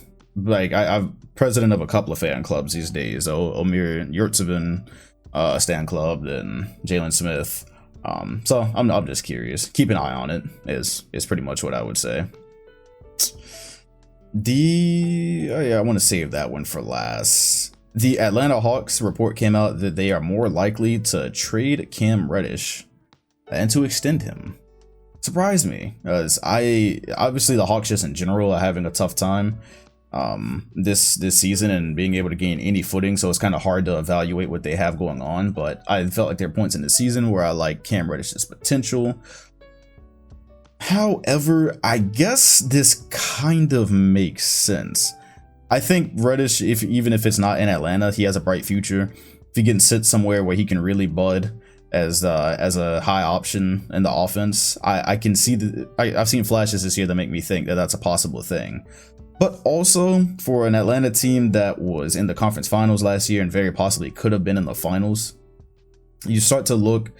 president of a couple of fan clubs these days. Omir Yurtsevin stan club, and Jalen Smith. So I'm just curious. Keep an eye on it is pretty much what I would say. I want to save that one for last. The Atlanta Hawks report came out that they are more likely to trade Cam Reddish and to extend him. Surprised me, as obviously the Hawks just in general are having a tough time this season and being able to gain any footing, so it's kind of hard to evaluate what they have going on. But I felt like there are points in the season where I like Cam Reddish's potential. However, I guess this kind of makes sense. I think Reddish, even if it's not in Atlanta, he has a bright future. If he can sit somewhere where he can really bud, as a high option in the offense. I can see I've seen flashes this year that make me think that that's a possible thing. But also for an Atlanta team that was in the conference finals last year and very possibly could have been in the finals, you start to look,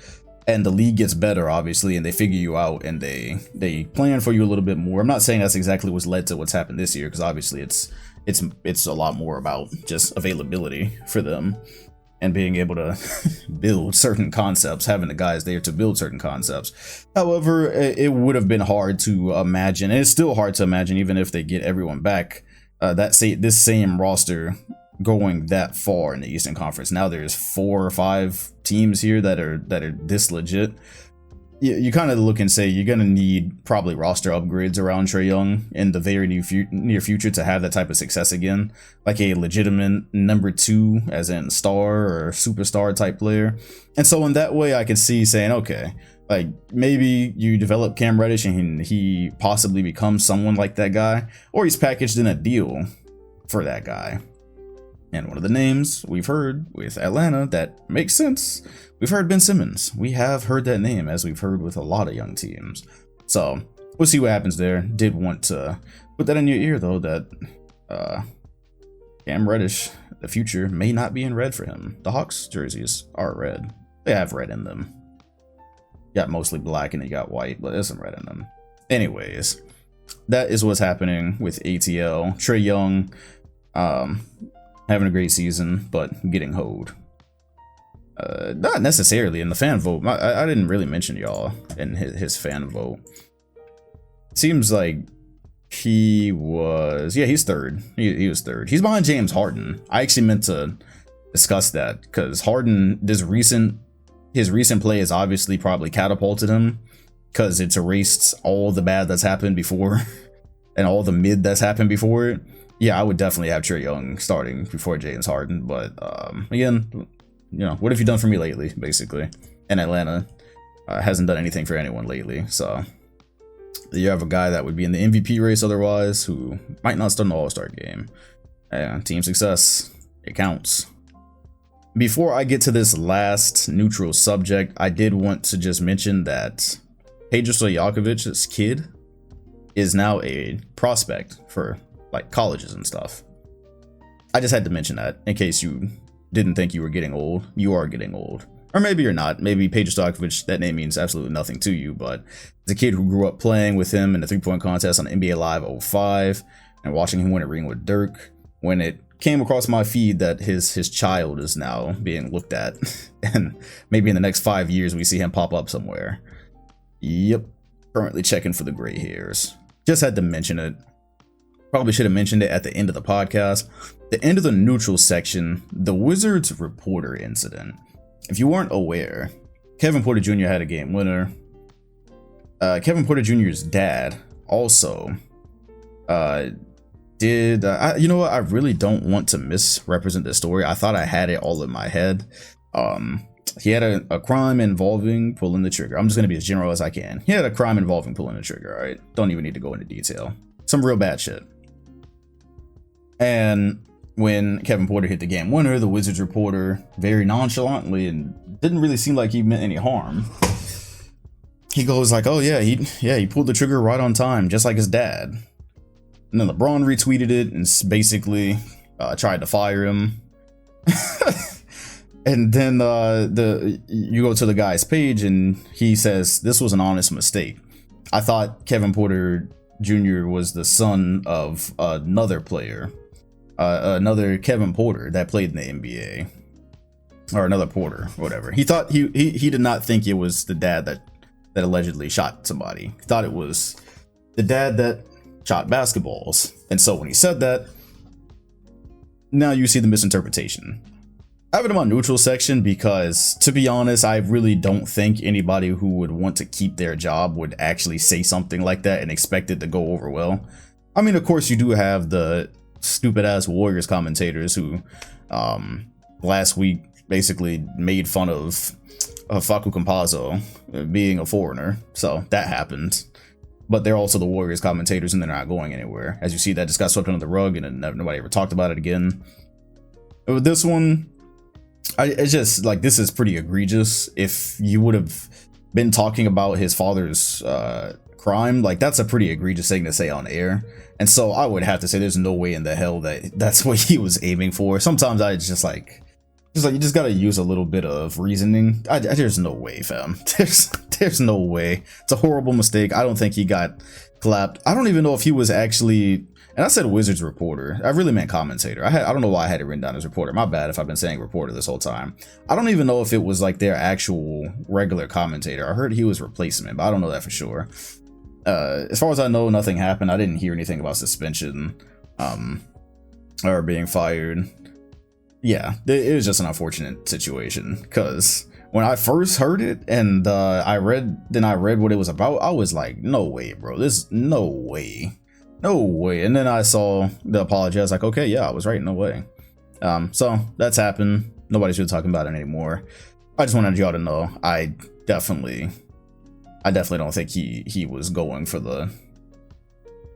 and the league gets better, obviously, and they figure you out and they plan for you a little bit more. I'm not saying that's exactly what's led to what's happened this year, because obviously it's a lot more about just availability for them and being able to build certain concepts, having the guys there to build certain concepts. However, it would have been hard to imagine, and it's still hard to imagine, even if they get everyone back, this same roster going that far in the Eastern Conference. Now there's 4 or 5 teams here that are this legit. You kind of look and say you're gonna need probably roster upgrades around Trae Young in the very near future to have that type of success again, like a legitimate number 2, as in star or superstar type player. And so in that way, I could see saying, okay, like maybe you develop Cam Reddish and he possibly becomes someone like that guy, or he's packaged in a deal for that guy. And one of the names we've heard with Atlanta that makes sense, we've heard Ben Simmons. We have heard that name, as we've heard with a lot of young teams. So we'll see what happens there. Did want to put that in your ear, though, that Cam Reddish, the future may not be in red for him. The Hawks jerseys are red. They have red in them. You got mostly black and you got white, but there's some red in them. Anyways, that is what's happening with ATL. Trae Young, having a great season, but getting hoed. Not necessarily in the fan vote. I didn't really mention y'all in his fan vote. Seems like he was, yeah, he's third. He was third. He's behind James Harden. I actually meant to discuss that because Harden, his recent play has obviously probably catapulted him because it's erased all the bad that's happened before and all the mid that's happened before it. Yeah, I would definitely have Trae Young starting before James Harden, but again, you know, what have you done for me lately, basically? And Atlanta hasn't done anything for anyone lately, so you have a guy that would be in the MVP race otherwise, who might not start an All-Star game. Team success, it counts. Before I get to this last neutral subject, I did want to just mention that Peja Stojakovic's kid is now a prospect for like colleges and stuff. I just had to mention that in case you didn't think you were getting old. You are getting old. Or maybe you're not. Maybe Peja Stojakovic, that name means absolutely nothing to you, but it's a kid who grew up playing with him in the 3-point contest on NBA Live 05 and watching him win a ring with Dirk. When it came across my feed that his child is now being looked at, and maybe in the next 5 years we see him pop up somewhere. Yep, currently checking for the gray hairs. Just had to mention it. Probably should have mentioned it at the end of the podcast. The end of the neutral section, the Wizards reporter incident. If you weren't aware, Kevin Porter Jr. had a game winner. Kevin Porter Jr.'s dad also did. You know what? I really don't want to misrepresent the story. I thought I had it all in my head. He had a crime involving pulling the trigger. I'm just going to be as general as I can. He had a crime involving pulling the trigger, all right? Don't even need to go into detail. Some real bad shit. And when Kevin Porter hit the game winner, the Wizards reporter, very nonchalantly and didn't really seem like he meant any harm, he goes like, oh yeah, he pulled the trigger right on time, just like his dad. And then LeBron retweeted it and basically tried to fire him. And then you go to the guy's page and he says, this was an honest mistake. I thought Kevin Porter Jr. was the son of another player. Another Kevin Porter that played in the NBA, or another Porter, whatever. He thought he did not think it was the dad that allegedly shot somebody. He thought it was the dad that shot basketballs. And so when he said that, now you see the misinterpretation. I have it in my neutral section because, to be honest, I really don't think anybody who would want to keep their job would actually say something like that and expect it to go over well. I mean, of course, you do have the stupid ass Warriors commentators who last week basically made fun of Facu Campazzo being a foreigner, so that happened. But they're also the Warriors commentators and they're not going anywhere. As you see, that just got swept under the rug and nobody ever talked about it again. With this one, it's just like, this is pretty egregious. If you would have been talking about his father's crime, like that's a pretty egregious thing to say on air. And so I would have to say there's no way in the hell that that's what he was aiming for. Sometimes I just like you just gotta use a little bit of reasoning. There's no way, fam. There's no way. It's a horrible mistake. I don't think he got clapped. I don't even know if he was actually, and I said Wizards reporter. I really meant commentator. I don't know why I had it written down as reporter. My bad if I've been saying reporter this whole time. I don't even know if it was like their actual regular commentator. I heard he was replacement, but I don't know that for sure. As far as I know, nothing happened. I didn't hear anything about suspension or being fired. Yeah, it was just an unfortunate situation, because when I first heard it and I read what it was about, I was like, no way, bro. No way. And then I saw the apology. I was like, okay, yeah, I was right, no way. So that's happened. Nobody's really talking about it anymore. I just wanted y'all to know, I definitely don't think he was going for the,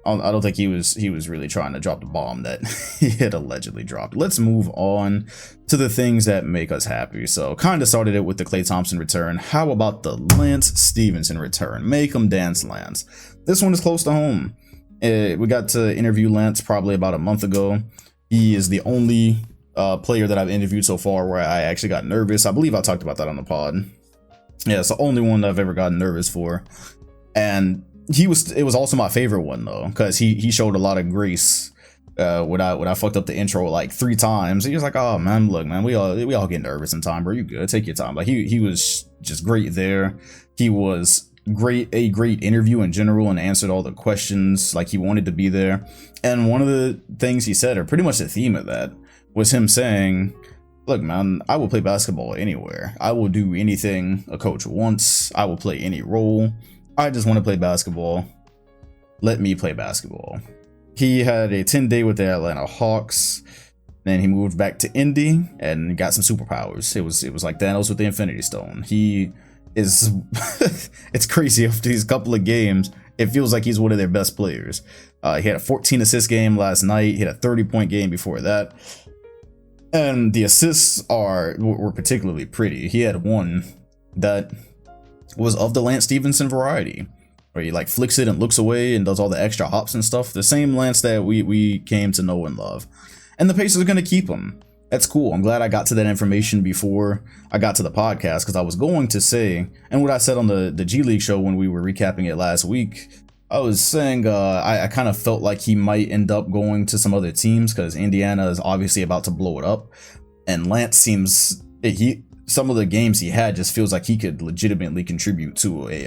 I don't think he was really trying to drop the bomb that he had allegedly dropped. Let's move on to the things that make us happy. So kind of started it with the Klay Thompson return. How about the Lance Stephenson return? Make him dance, Lance. This one is close to home. We got to interview Lance probably about a month ago. He is the only player that I've interviewed so far where I actually got nervous. I believe I talked about that on the pod. Yeah, it's the only one that I've ever gotten nervous for. And it was also my favorite one though, because he showed a lot of grace when I fucked up the intro like 3 times. He was like, oh man, look man, we all get nervous in time, bro. You good, take your time. Like he was just great there. He was a great interview in general and answered all the questions like he wanted to be there. And one of the things he said, or pretty much the theme of that, was him saying, look man, I will play basketball anywhere. I will do anything a coach wants. I will play any role. I just want to play basketball. Let me play basketball. He had a 10-day with the Atlanta Hawks. Then he moved back to Indy and got some superpowers. It was like Thanos with the Infinity Stone. He is it's crazy after these couple of games. It feels like he's one of their best players. He had a 14 assist game last night. He had a 30-point game before that. And the assists were particularly pretty. He had one that was of the Lance Stephenson variety, where he like flicks it and looks away and does all the extra hops and stuff. The same Lance that we came to know and love. And the Pacers are going to keep him. That's cool. I'm glad I got to that information before I got to the podcast, because I was going to say, and what I said on the G League show when we were recapping it last week, I was saying I kind of felt like he might end up going to some other teams, because Indiana is obviously about to blow it up. And Lance seems, some of the games he had just feels like he could legitimately contribute to a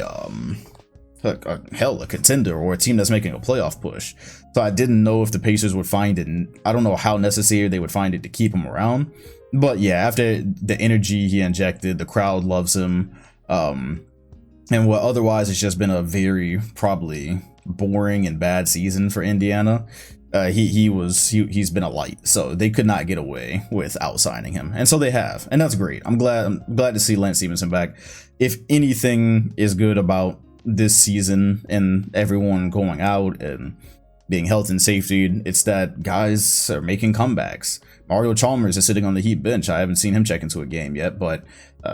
contender or a team that's making a playoff push. So I didn't know if the Pacers would find it, and I don't know how necessary they would find it to keep him around. But yeah, after the energy he injected, the crowd loves him. And what otherwise has just been a very probably boring and bad season for Indiana. He's been a light, so they could not get away without signing him, and so they have, and that's great. I'm glad to see Lance Stephenson back. If anything is good about this season and everyone going out and being health and safety, it's that guys are making comebacks. Mario Chalmers is sitting on the Heat bench. I haven't seen him check into a game yet, but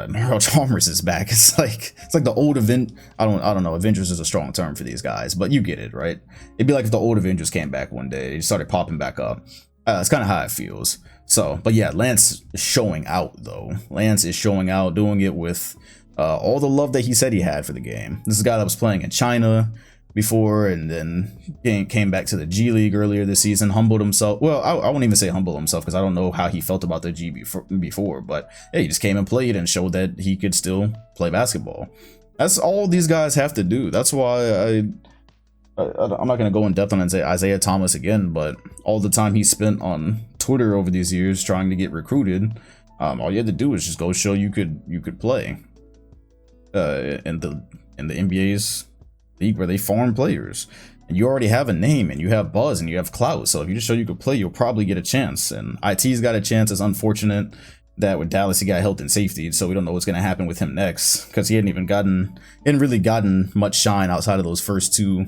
Mario Chalmers is back. It's like the old event. I don't know. Avengers is a strong term for these guys, but you get it, right? It'd be like if the old Avengers came back one day, they started popping back up. It's kind of how it feels. So, but yeah, Lance is showing out though. Lance is showing out, doing it with all the love that he said he had for the game. This is a guy that was playing in China before, and then came back to the G League earlier this season, humbled himself. Well, I won't even say humble himself, because I don't know how he felt about the G before, but yeah, he just came and played and showed that he could still play basketball. That's all these guys have to do. That's why I'm not going to go in depth on Isaiah Thomas again, but all the time he spent on Twitter over these years trying to get recruited, all you had to do is just go show you could play in the NBA's league where they farm players, and you already have a name and you have buzz and you have clout. So if you just show you could play, you'll probably get a chance. And IT's got a chance. It's unfortunate that with Dallas he got health and safety, so we don't know what's going to happen with him next, because he hadn't really gotten much shine outside of those first 2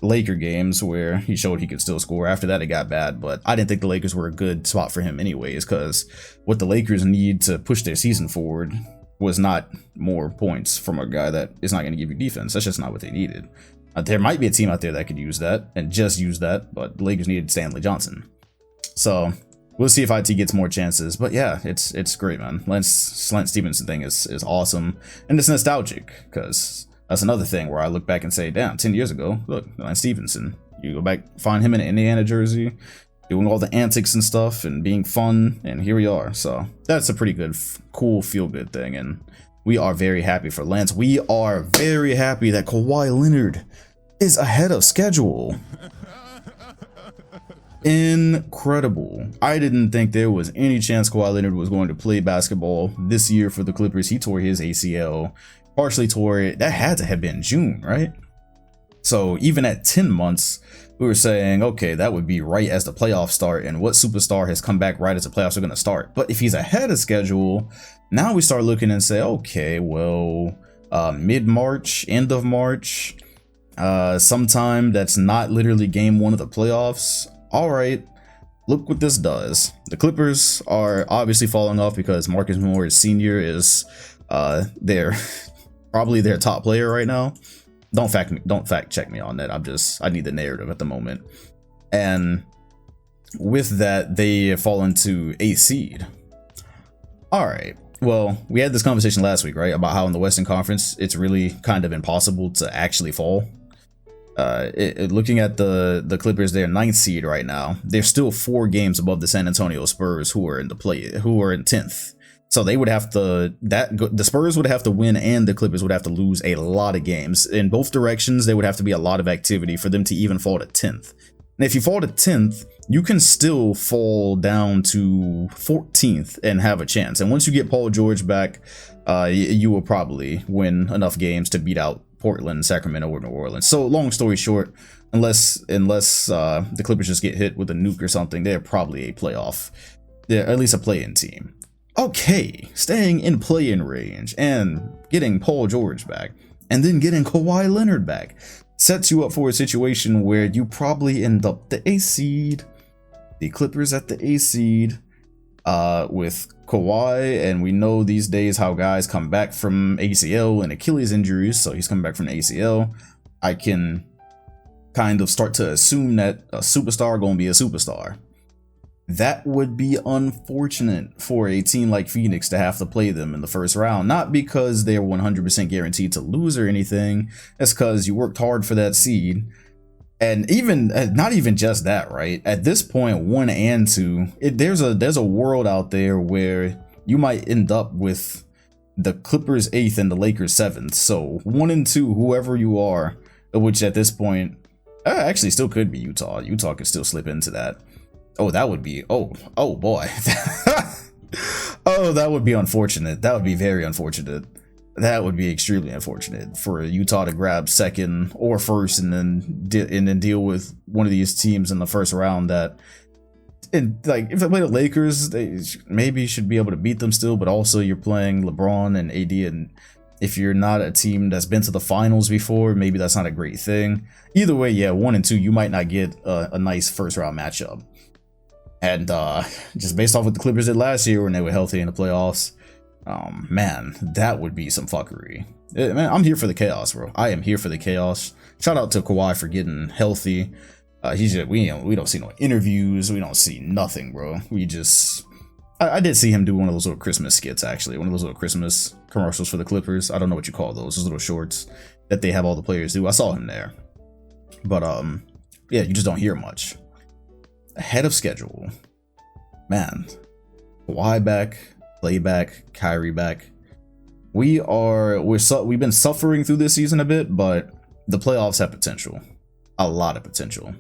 Laker games where he showed he could still score. After that, it got bad, but I didn't think the Lakers were a good spot for him anyways, because what the Lakers need to push their season forward was not more points from a guy that is not going to give you defense. That's just not what they needed. There might be a team out there that could use that and just use that, but the Lakers needed Stanley Johnson. So we'll see if IT gets more chances. But yeah, it's great, man. Lance Stevenson thing is awesome, and it's nostalgic because that's another thing where I look back and say, damn, 10 years ago, look, Lance Stevenson. You go back, find him in an Indiana jersey, doing all the antics and stuff and being fun, and here we are. So that's a pretty good, cool, feel-good thing, and we are very happy for Lance. We are very happy that Kawhi Leonard is ahead of schedule. Incredible. I didn't think there was any chance Kawhi Leonard was going to play basketball this year for the Clippers. He tore his ACL, partially tore it. That had to have been June, right? So even at 10 months, we were saying, okay, that would be right as the playoffs start, and what superstar has come back right as the playoffs are going to start? But if he's ahead of schedule, now we start looking and say, okay, well, mid-March, end of March, sometime that's not literally game one of the playoffs. All right, look what this does. The Clippers are obviously falling off because Marcus Morris Sr. is probably their top player right now. Don't fact check me on that. I need the narrative at the moment. And with that, they fall into 8th seed. All right. Well, we had this conversation last week, right? About how in the Western Conference, it's really kind of impossible to actually fall. Looking at the Clippers, they're 9th seed right now. They're still 4 games above the San Antonio Spurs, who are in 10th. So they would have to, the Spurs would have to win and the Clippers would have to lose a lot of games. In both directions, there would have to be a lot of activity for them to even fall to 10th. And if you fall to 10th, you can still fall down to 14th and have a chance. And once you get Paul George back, you will probably win enough games to beat out Portland, Sacramento, or New Orleans. So long story short, unless the Clippers just get hit with a nuke or something, they're probably a playoff. They're at least a play-in team. Okay, staying in play-in range and getting Paul George back and then getting Kawhi Leonard back sets you up for a situation where you probably end up the 8th seed, the Clippers at the 8th seed, with Kawhi, and we know these days how guys come back from ACL and Achilles injuries, so he's coming back from the ACL. I can kind of start to assume that a superstar gonna be a superstar. That would be unfortunate for a team like Phoenix to have to play them in the first round. Not because they're 100% guaranteed to lose or anything. It's because you worked hard for that seed. And even not even just that, right? At this point, 1 and 2, there's a world out there where you might end up with the Clippers 8th and the Lakers 7th. So 1 and 2, whoever you are, which at this point actually still could be Utah. Utah could still slip into that. Oh, that would be, oh boy. Oh, that would be unfortunate. That would be very unfortunate. That would be extremely unfortunate for Utah to grab 2nd or 1st and then deal with one of these teams in the first round that, like, if they play the Lakers, they maybe should be able to beat them still, but also you're playing LeBron and AD, and if you're not a team that's been to the finals before, maybe that's not a great thing. Either way, yeah, 1 and 2, you might not get a nice first round matchup. And just based off what the Clippers did last year when they were healthy in the playoffs, man, that would be some fuckery. Man, I'm here for the chaos, bro. I am here for the chaos. Shout out to Kawhi for getting healthy. We don't see no interviews. We don't see nothing, bro. I did see him do one of those little Christmas skits, actually. One of those little Christmas commercials for the Clippers. I don't know what you call those little shorts that they have all the players do. I saw him there. But, yeah, you just don't hear much. Ahead of schedule. Man. Kawhi back. Klay back. Kyrie back. We've been suffering through this season a bit, but the playoffs have potential. A lot of potential.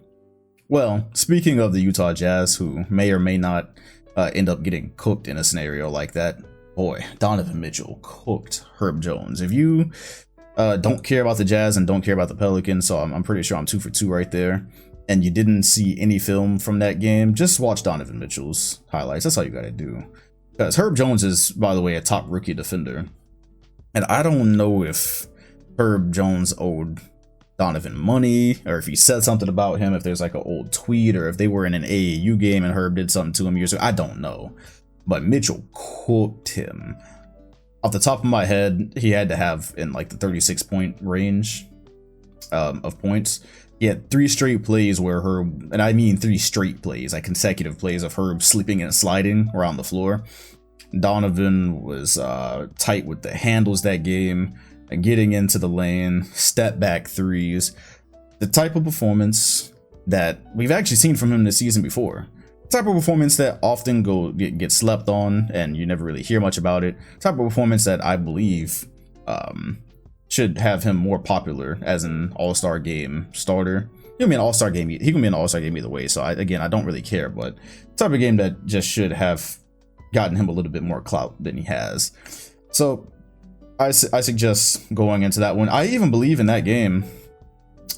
Well, speaking of the Utah Jazz, who may or may not end up getting cooked in a scenario like that, boy, Donovan Mitchell cooked Herb Jones. If you don't care about the Jazz and don't care about the Pelicans, so I'm pretty sure I'm 2 for 2 right there, and you didn't see any film from that game, just watch Donovan Mitchell's highlights. That's all you gotta do. Because Herb Jones is, by the way, a top rookie defender. And I don't know if Herb Jones owed Donovan money, or if he said something about him, if there's like an old tweet, or if they were in an AAU game and Herb did something to him years ago. I don't know. But Mitchell cooked him. Off the top of my head, he had to have in like the 36-point range of points. He had 3 straight plays where Herb, and I mean 3 straight plays, like consecutive plays of Herb slipping and sliding around the floor. Donovan was tight with the handles that game, getting into the lane, step back threes. The type of performance that we've actually seen from him this season before. The type of performance that often get slept on and you never really hear much about it. The type of performance that I believe should have him more popular as an all-star game starter. He can be an all-star game. He can be an all-star game either way. So I don't really care, but the type of game that just should have gotten him a little bit more clout than he has. So I suggest going into that one. I even believe in that game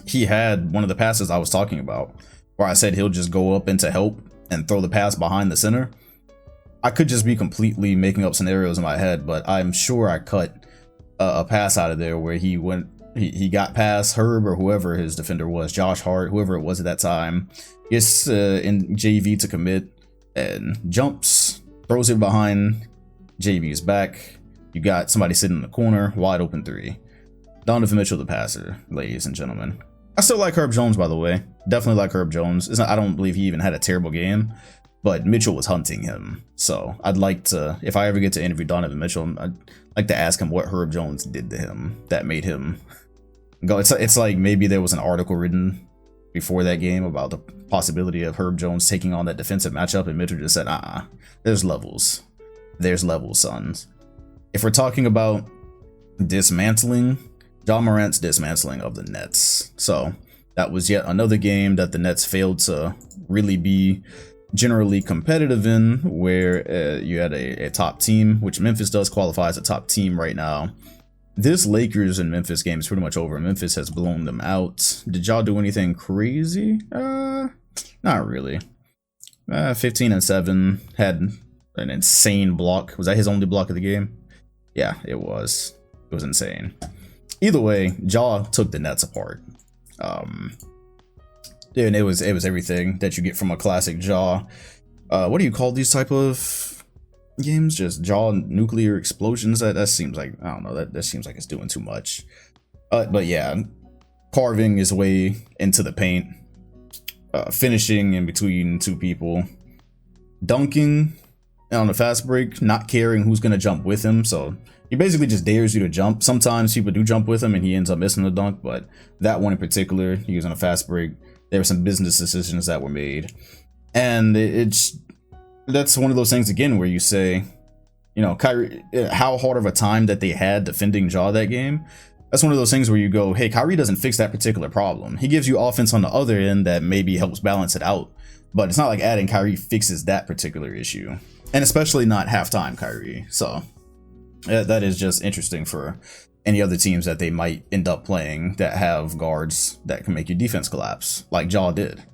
he had one of the passes I was talking about, where I said he'll just go up into help and throw the pass behind the center. I could just be completely making up scenarios in my head, but I'm sure I cut a pass out of there where he got past Herb or whoever his defender was, Josh Hart, whoever it was at that time, gets in JV to commit and jumps, throws it behind JV's back. You got somebody sitting in the corner, wide open 3. Donovan Mitchell, the passer, ladies and gentlemen. I still like Herb Jones, by the way. Definitely like Herb Jones. I don't believe he even had a terrible game, but Mitchell was hunting him. So I'd like to, if I ever get to interview Donovan Mitchell, I'd like to ask him what Herb Jones did to him that made him go. It's like maybe there was an article written before that game about the possibility of Herb Jones taking on that defensive matchup, and Mitchell just said, there's levels. There's levels, sons. If we're talking about dismantling, Ja Morant's dismantling of the Nets. So that was yet another game that the Nets failed to really be generally competitive in, where you had a top team, which Memphis does qualify as a top team right now. This Lakers and Memphis game is pretty much over. Memphis has blown them out. Did y'all do anything crazy? Not really. 15-7, had an insane block. Was that his only block of the game? Yeah, it was. It was insane. Either way, Ja took the Nets apart. And it was everything that you get from a classic Ja. What do you call these type of games? Just Ja nuclear explosions? That seems like, I don't know, that seems like it's doing too much. But yeah, carving his way into the paint, finishing in between 2 people, dunking on a fast break, not caring who's gonna jump with him. So he basically just dares you to jump. Sometimes people do jump with him and he ends up missing the dunk, but that one in particular, he was on a fast break. There were some business decisions that were made, and that's one of those things again where you say, you know, Kyrie, how hard of a time that they had defending Ja that game. That's one of those things where you go, hey, Kyrie doesn't fix that particular problem. He gives you offense on the other end that maybe helps balance it out, but it's not like adding Kyrie fixes that particular issue, and especially not halftime Kyrie. So that is just interesting for any other teams that they might end up playing that have guards that can make your defense collapse, like Ja did.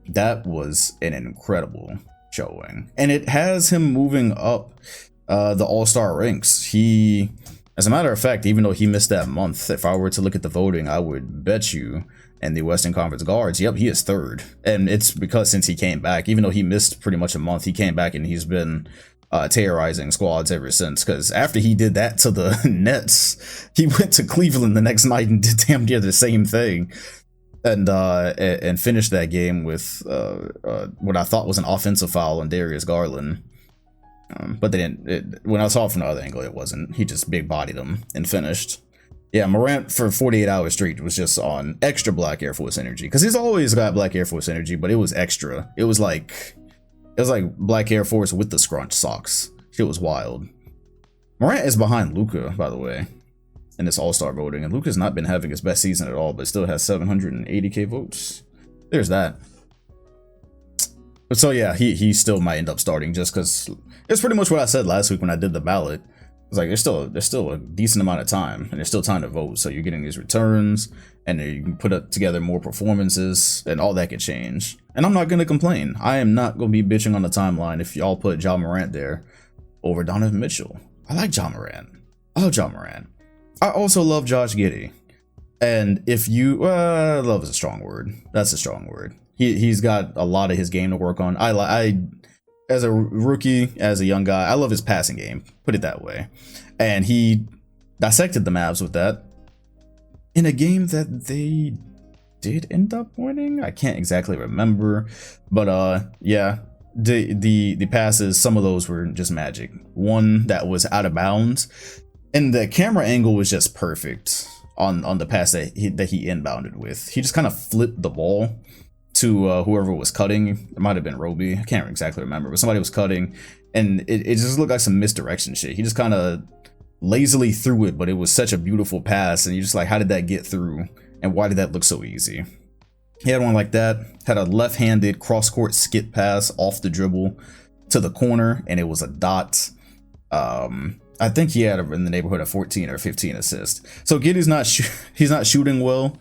That was an incredible showing, and it has him moving up the all-star ranks. He, as a matter of fact, even though he missed that month, if I were to look at the voting, I would bet you in the Western Conference guards, yep, he is 3rd. And it's because since he came back, even though he missed pretty much a month, he came back and he's been terrorizing squads ever since. Because after he did that to the Nets, he went to Cleveland the next night and did damn near the same thing, and finished that game with what I thought was an offensive foul on Darius Garland. But they didn't. When I saw it from the other angle, it wasn't. He just big bodied him and finished. Yeah, Morant for 48 hours straight was just on extra Black Air Force energy, because he's always got Black Air Force energy, but it was extra. It was like Black Air Force with the scrunch socks. Shit was wild. Morant is behind Luka, by the way, in this All-Star voting, and Luka's not been having his best season at all, but still has 780k votes. There's that. But so yeah, he still might end up starting, just because it's pretty much what I said last week when I did the ballot. It's like there's still a decent amount of time, and there's still time to vote. So you're getting these returns, and you can put up together more performances, and all that could change. And I'm not gonna complain. I am not gonna be bitching on the timeline if y'all put Ja Morant there over Donovan Mitchell. I like Ja Morant. I love Ja Morant. I also love Josh Giddey. And if you love is a strong word. That's a strong word. He's got a lot of his game to work on. I as a rookie, as a young guy, I love his passing game. Put it that way. And he dissected the Mavs with that in a game that they did end up winning. I can't exactly remember, but yeah, the passes, some of those were just magic. One that was out of bounds, and the camera angle was just perfect on the pass that he inbounded with. He just kind of flipped the ball to whoever was cutting. It might have been Roby, I can't exactly remember, but somebody was cutting, and it just looked like some misdirection shit. He just kind of lazily threw it, but it was such a beautiful pass, and you're just like, how did that get through, and why did that look so easy? He had one like that, had a left-handed cross-court skip pass off the dribble to the corner, and it was a dot. I think he had in the neighborhood of 14 or 15 assists. So Giddey's he's not shooting well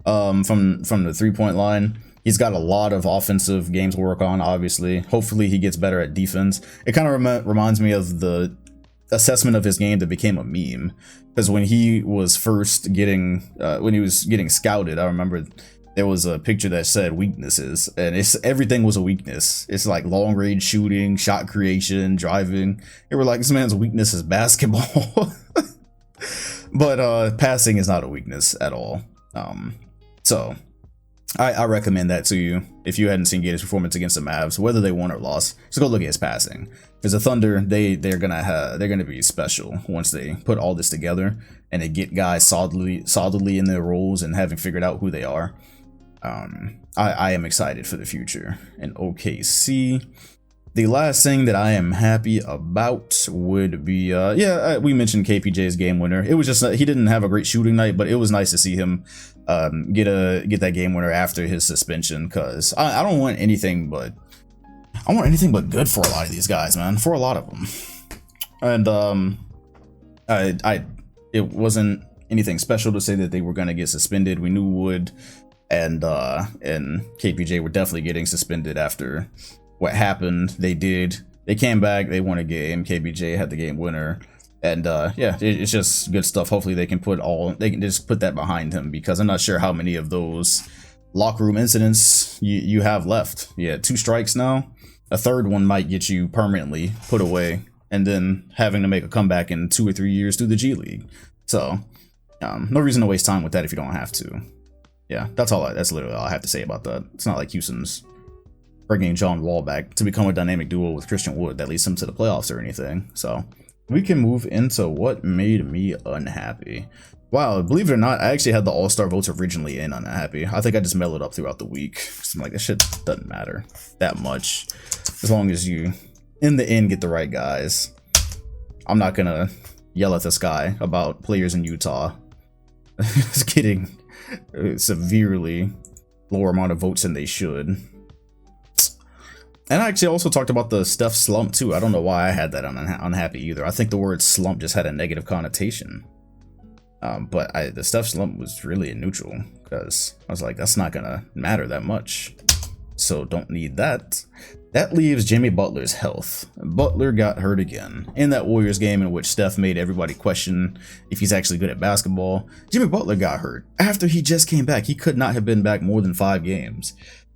from the three-point line. He's got a lot of offensive games to work on, obviously. Hopefully he gets better at defense. It kind of reminds me of the assessment of his game that became a meme, because when he was first getting scouted, I remember there was a picture that said weaknesses, and everything was a weakness. It's like long range shooting, shot creation, driving. They were like, this man's weakness is basketball. But passing is not a weakness at all. So I recommend that to you. If you hadn't seen Giddey's performance against the Mavs, whether they won or lost, just go look at his passing. Because the Thunder, they're gonna be special once they put all this together and they get guys solidly in their roles and having figured out who they are. I am excited for the future in OKC. The last thing that I am happy about would be, we mentioned KPJ's game winner. It was just, he didn't have a great shooting night, but it was nice to see him get that game winner after his suspension, because I don't want anything but, good for a lot of these guys, man, for a lot of them. And it wasn't anything special to say that they were going to get suspended. We knew Wood and KPJ were definitely getting suspended after what happened. They came back, they won a game. KPJ had the game winner, and yeah, it's just good stuff. Hopefully they can just put that behind him, because I'm not sure how many of those locker room incidents you have left. Yeah, 2 strikes now. A third one might get you permanently put away, and then having to make a comeback in 2 or 3 years through the G League. So no reason to waste time with that if you don't have to. Yeah, that's literally all I have to say about that. It's not like Houston's bringing John Wall back to become a dynamic duo with Christian Wood that leads them to the playoffs or anything. So we can move into what made me unhappy. Wow, believe it or not, I actually had the All-Star votes originally in unhappy. I think I just mellowed up throughout the week. I'm like, this shit doesn't matter that much, as long as you, in the end, get the right guys. I'm not gonna yell at the sky about players in Utah just getting severely lower amount of votes than they should. And I actually also talked about the Steph slump too. I don't know why I had that on unhappy either. I think the word slump just had a negative connotation. But the Steph slump was really a neutral, because I was like, that's not gonna matter that much, so don't need that. That leaves Jimmy Butler's health. Butler got hurt again in that Warriors game in which Steph made everybody question if he's actually good at basketball. Jimmy Butler got hurt after he just came back. He could not have been back more than 5 games.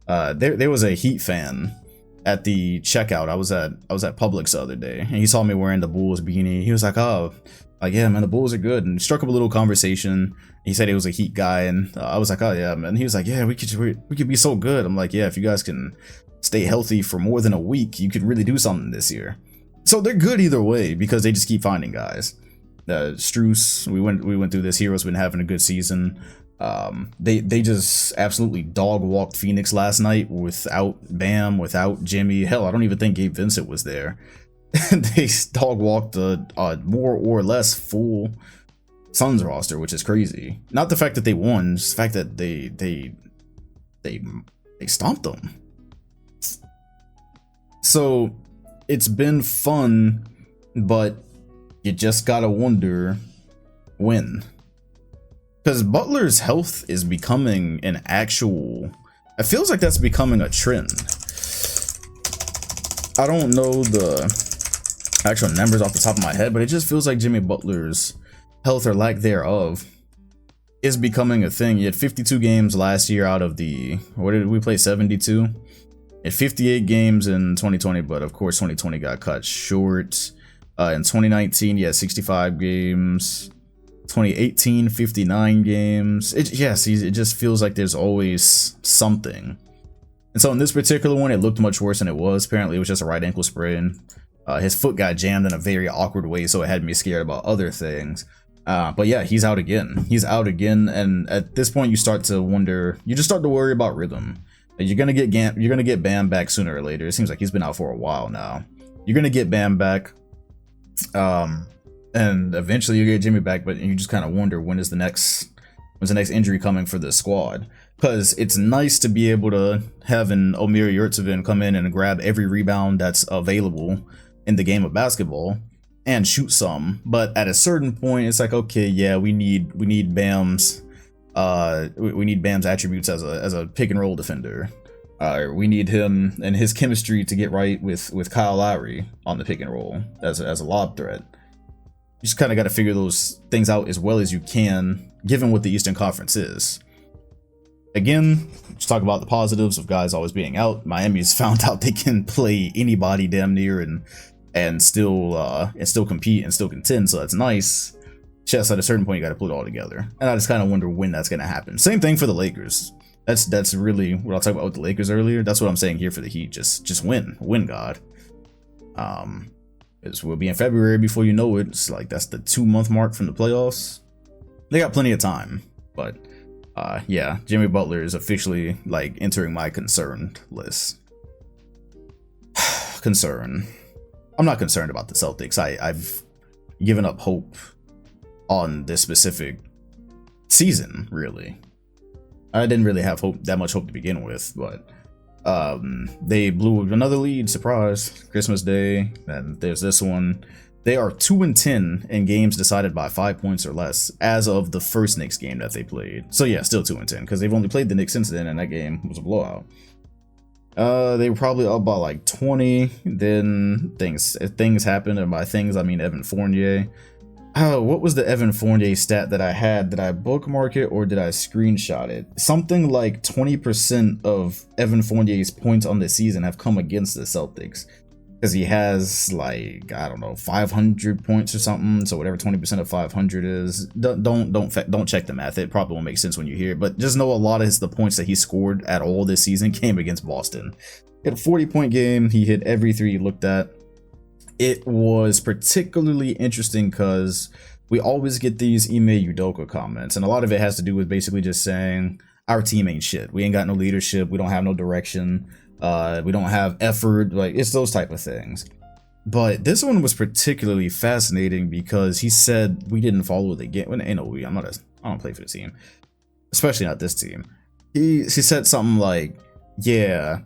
There was a Heat fan at the checkout. I was at Publix the other day, and he saw me wearing the Bulls beanie. He was like, oh, like, yeah, man, the Bulls are good, and struck up a little conversation. He said he was a Heat guy, and I was like, oh yeah, man. He was like, yeah, we could be so good. I'm like, yeah, if you guys can stay healthy for more than a week, you could really do something this year. So they're good either way, because they just keep finding guys. Strus, we went through this. Hero's been having a good season. They just absolutely dog walked Phoenix last night without Bam, without Jimmy. Hell, I don't even think Gabe Vincent was there. They dog walked a more or less full Suns roster, which is crazy. Not the fact that they won, just the fact that they stomped them. So it's been fun, but you just gotta wonder when. Because Butler's health is becoming an actual... It feels like that's becoming a trend. I don't know the actual numbers off the top of my head, but it just feels like Jimmy Butler's health or lack thereof is becoming a thing. You had 52 games last year out of the, what did we play, 72? At 58 games in 2020, but of course 2020 got cut short. In 2019, you had 65 games. 2018, 59 games. It just feels like there's always something. And so in this particular one, it looked much worse than it was. Apparently, it was just a right ankle sprain. His foot got jammed in a very awkward way, so it had me scared about other things. But yeah, he's out again. He's out again, and at this point, you start to wonder. You just start to worry about rhythm. You're gonna get Bam back sooner or later. It seems like he's been out for a while now. You're gonna get Bam back, and eventually you get Jimmy back. But you just kind of wonder when's the next injury coming for this squad. Because it's nice to be able to have an Omer Yurtseven come in and grab every rebound that's available in the game of basketball and shoot some. But at a certain point, it's like, okay, yeah, we need Bam's attributes as a pick and roll defender. We need him and his chemistry to get right with Kyle Lowry on the pick and roll as a lob threat. You just kind of got to figure those things out as well as you can, given what the Eastern Conference is. Again, just talk about the positives of guys always being out. Miami's found out they can play anybody damn near and still compete and still contend, so that's nice. Just at a certain point, you got to put it all together, and I just kind of wonder when that's going to happen. Same thing for the Lakers. That's really what I'll talk about with the Lakers earlier. That's what I'm saying here for the Heat. Just win, God. We'll be in February before you know it. It's like that's the 2-month mark from the playoffs. They got plenty of time, but. Yeah, Jimmy Butler is officially like entering my concerned list. Concern. I'm not concerned about the Celtics. I've given up hope on this specific season, really. I didn't really have that much hope to begin with, but they blew another lead, surprise, Christmas Day, and there's this one. They are 2-10 in games decided by 5 points or less as of the first Knicks game that they played. So yeah, still 2-10 because they've only played the Knicks since then, and that game was a blowout. They were probably up by like 20. Then things happened, and by things I mean Evan Fournier. What was the Evan Fournier stat that I had? Did I bookmark it or did I screenshot it? Something like 20% of Evan Fournier's points on the season have come against the Celtics. Because he has like, I don't know, 500 points or something. So whatever 20% of 500 is, don't check the math. It probably won't make sense when you hear it. But just know a lot of the points that he scored at all this season came against Boston. He had a 40-point game. He hit every three he looked at. It was particularly interesting because we always get these Ime Udoka comments, and a lot of it has to do with basically just saying our team ain't shit. We ain't got no leadership. We don't have no direction. We don't have effort. Like, it's those type of things. But this one was particularly fascinating because he said we didn't follow the game. Well, ain't no we. I don't play for the team, especially not this team. He said something like, "Yeah,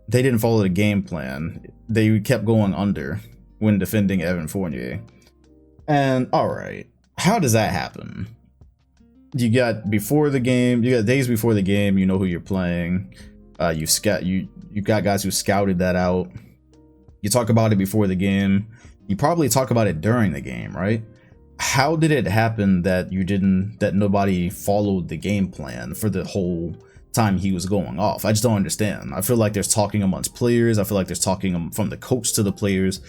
they didn't follow the game plan. They kept going under when defending Evan Fournier." And all right, how does that happen? You got before the game. You got days before the game. You know who you're playing. You got guys who scouted that out. You talk about it before the game. You probably talk about it during the game, right? How did it happen that nobody followed the game plan for the whole time he was going off? I just don't understand. I feel like there's talking amongst players. I feel like there's talking from the coach to the players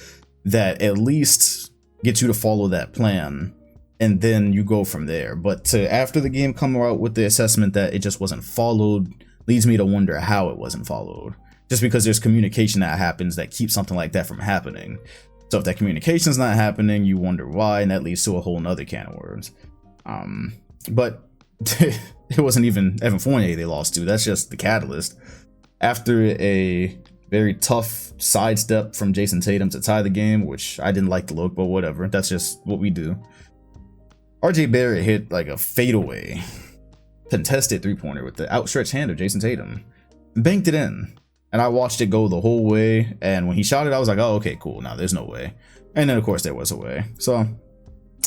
that at least get you to follow that plan, and then you go from there. But to after the game come out with the assessment that it just wasn't followed leads me to wonder how it wasn't followed. Just because there's communication that happens that keeps something like that from happening. So if that communication's not happening, you wonder why, and that leads to a whole nother can of worms. But it wasn't even Evan Fournier they lost to. That's just the catalyst. After a very tough sidestep from Jason Tatum to tie the game, which I didn't like the look, but whatever. That's just what we do. RJ Barrett hit like a fadeaway contested three-pointer with the outstretched hand of Jason Tatum. Banked it in. And I watched it go the whole way, and when he shot it, I was like, oh, okay, cool, now there's no way. And then, of course, there was a way. So,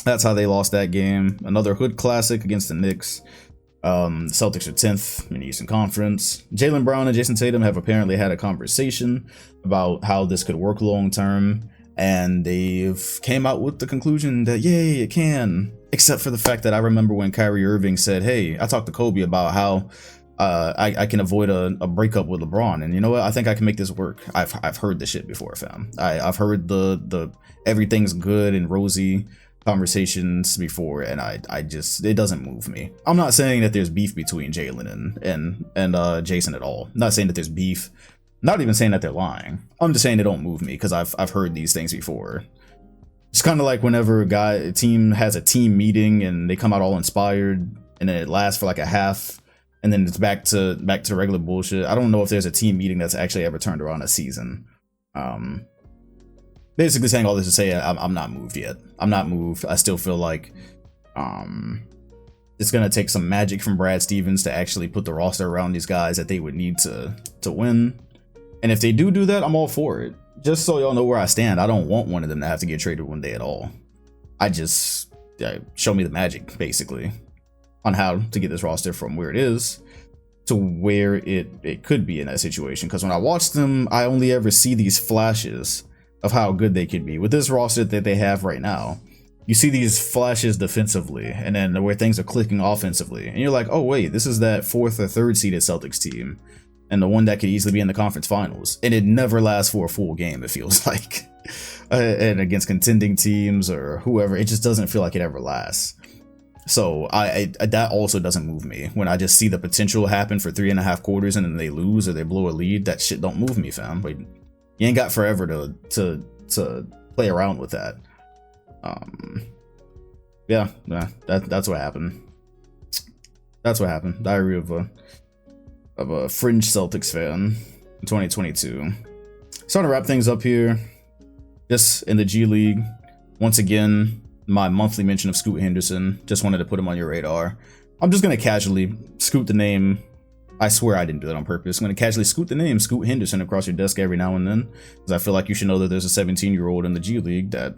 that's how they lost that game. Another hood classic against the Knicks. Celtics are 10th in the Eastern Conference. Jaylen Brown and Jason Tatum have apparently had a conversation about how this could work long-term, and they've came out with the conclusion that, yay, it can. except for the fact that I remember when Kyrie Irving said, hey, I talked to Kobe about how I can avoid a breakup with LeBron, and you know what? I think I can make this work. I've heard this shit before, fam. I've heard the everything's good and rosy conversations before, and I just, it doesn't move me. I'm not saying that there's beef between Jalen and Jason at all. I'm not saying that there's beef. Not even saying that they're lying. I'm just saying they don't move me because I've heard these things before. It's kind of like whenever a team has a team meeting and they come out all inspired, and then it lasts for like a half. And then it's back to regular bullshit. I don't know if there's a team meeting that's actually ever turned around a season. Basically saying all this to say I'm not moved yet. I'm not moved. I still feel like it's gonna take some magic from Brad Stevens to actually put the roster around these guys that they would need to win. And if they do that, I'm all for it. Just so y'all know where I stand, I don't want one of them to have to get traded one day at all. Show me the magic, basically, on how to get this roster from where it is to where it could be in that situation. Because when I watch them, I only ever see these flashes of how good they could be. With this roster that they have right now, you see these flashes defensively, and then where things are clicking offensively. And you're like, oh wait, this is that 4th or 3rd seeded Celtics team, and the one that could easily be in the conference finals. And it never lasts for a full game, it feels like. And against contending teams or whoever, it just doesn't feel like it ever lasts. So that also doesn't move me. When I just see the potential happen for 3.5 quarters and then they lose or they blow a lead, that shit don't move me, fam. Like, you ain't got forever to play around with that. Yeah, that's what happened. That's what happened. Diary of a fringe Celtics fan in 2022. Starting to wrap things up here. Just in the G League, once again, my monthly mention of Scoot Henderson. Just wanted to put him on your radar. I'm just gonna casually scoot the name. I swear I didn't do that on purpose. I'm gonna casually scoot the name Scoot Henderson across your desk every now and then, because I feel like you should know that there's a 17-year-old in the G League that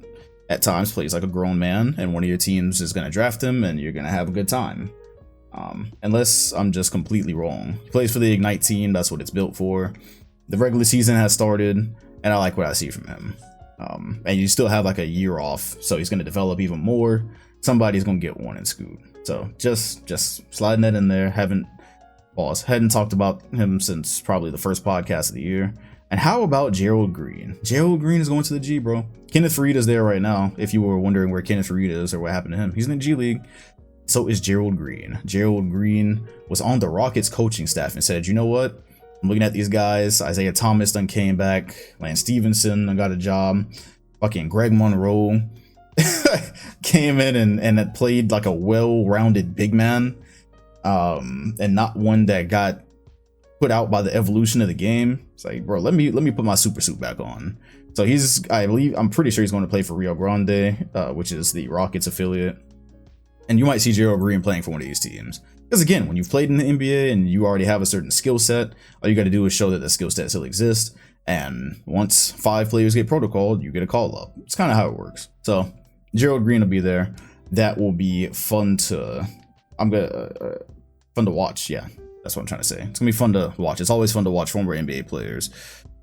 at times plays like a grown man, and one of your teams is gonna draft him, and you're gonna have a good time. Unless I'm just completely wrong. He plays for the Ignite team. That's what it's built for. The regular season has started, and I like what I see from him. And you still have like a year off, so he's going to develop even more. Somebody's going to get one in Scoot. So just sliding that in there. Hadn't talked about him since probably the first podcast of the year. And how about Gerald Green? Gerald Green is going to the G, bro. Kenneth Faried is there right now. If you were wondering where Kenneth Faried is or what happened to him, he's in the G League. So is Gerald Green. Gerald Green was on the Rockets coaching staff and said, you know what? I'm looking at these guys. Isaiah Thomas done came back. Lance Stevenson done got a job. Fucking Greg Monroe came in and played like a well-rounded big man. And not one that got put out by the evolution of the game. It's like, bro, let me put my super suit back on. So I'm pretty sure he's going to play for Rio Grande, which is the Rockets affiliate. And you might see Gerald Green playing for one of these teams. Because again, when you've played in the NBA and you already have a certain skill set, all you got to do is show that the skill set still exists. And once 5 players get protocoled, you get a call up. It's kind of how it works. So Gerald Green will be there. That will be fun to watch. Yeah, that's what I'm trying to say. It's gonna be fun to watch. It's always fun to watch former NBA players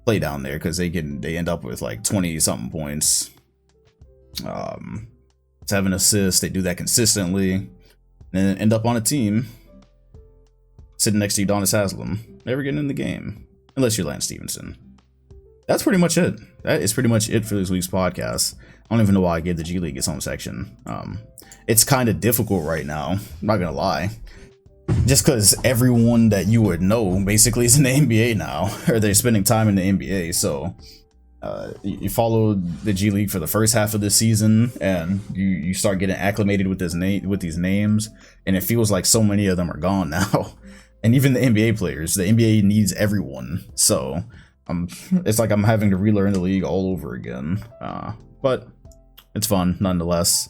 play down there because they end up with like 20 something points, 7 assists. They do that consistently, and then end up on a team sitting next to Udonis Haslem, never getting in the game unless you're Lance Stevenson. That's pretty much it. That is pretty much it for this week's podcast. I don't even know why I gave the G League its own section. It's kind of difficult right now, I'm not gonna lie, just because everyone that you would know basically is in the NBA now, or they're spending time in the NBA. So you follow the G League for the first half of the season, and you start getting acclimated with these names, and it feels like so many of them are gone now. And even the NBA players, the NBA needs everyone. So it's like I'm having to relearn the league all over again. But it's fun nonetheless.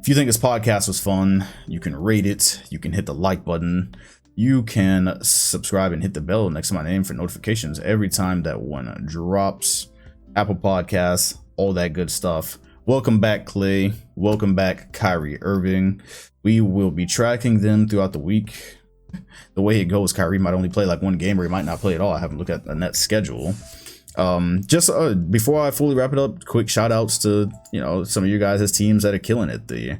If you think this podcast was fun, you can rate it, you can hit the like button, you can subscribe and hit the bell next to my name for notifications every time that one drops. Apple Podcasts, all that good stuff. Welcome back, Klay. Welcome back, Kyrie Irving. We will be tracking them throughout the week. The way it goes, Kyrie might only play like one game, or he might not play at all. I haven't looked at the net schedule. Just before I fully wrap it up, quick shout outs to some of you guys' teams that are killing it. The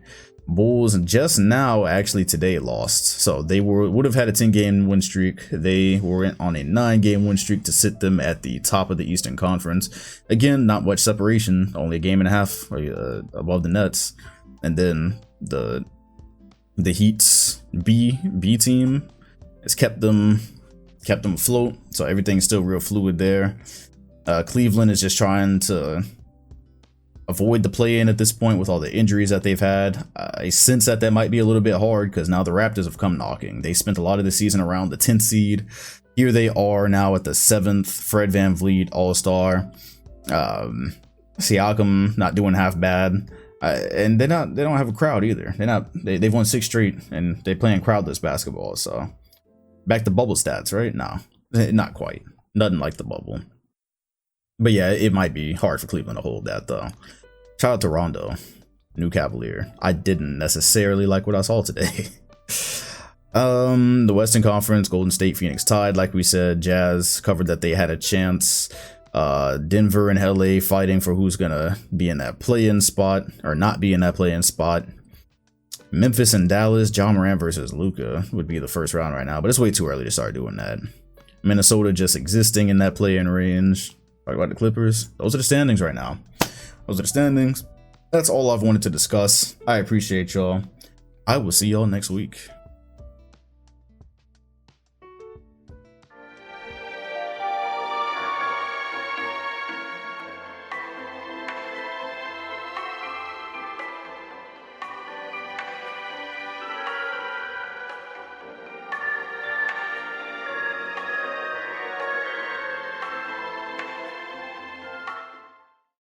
Bulls just now, actually today, lost. So they would have had a 10-game win streak. They were on a 9-game win streak to sit them at the top of the Eastern Conference. Again, not much separation, only a game and a half above the Nets. And then the Heat's B team has kept them afloat. So everything's still real fluid there. Cleveland is just trying to avoid the play-in at this point with all the injuries that they've had. I sense that might be a little bit hard because now the Raptors have come knocking. They spent a lot of the season around the 10th seed. Here they are now at the 7th. Fred VanVleet, All-Star. Siakam not doing half bad. And they don't have a crowd either. They've won 6 straight and they're playing crowdless basketball. So back to bubble stats, right? No, not quite. Nothing like the bubble. But yeah, it might be hard for Cleveland to hold that though. Shout out to Rondo, new Cavalier. I didn't necessarily like what I saw today. The Western Conference, Golden State, Phoenix tied. Like we said, Jazz covered that they had a chance. Denver and LA fighting for who's gonna be in that play-in spot or not be in that play-in spot. Memphis and Dallas, Ja Morant versus Luka would be the first round right now, but it's way too early to start doing that. Minnesota just existing in that play-in range. Talk about the Clippers. Those are the standings right now. Those are the standings. That's all I've wanted to discuss. I appreciate y'all. I will see y'all next week.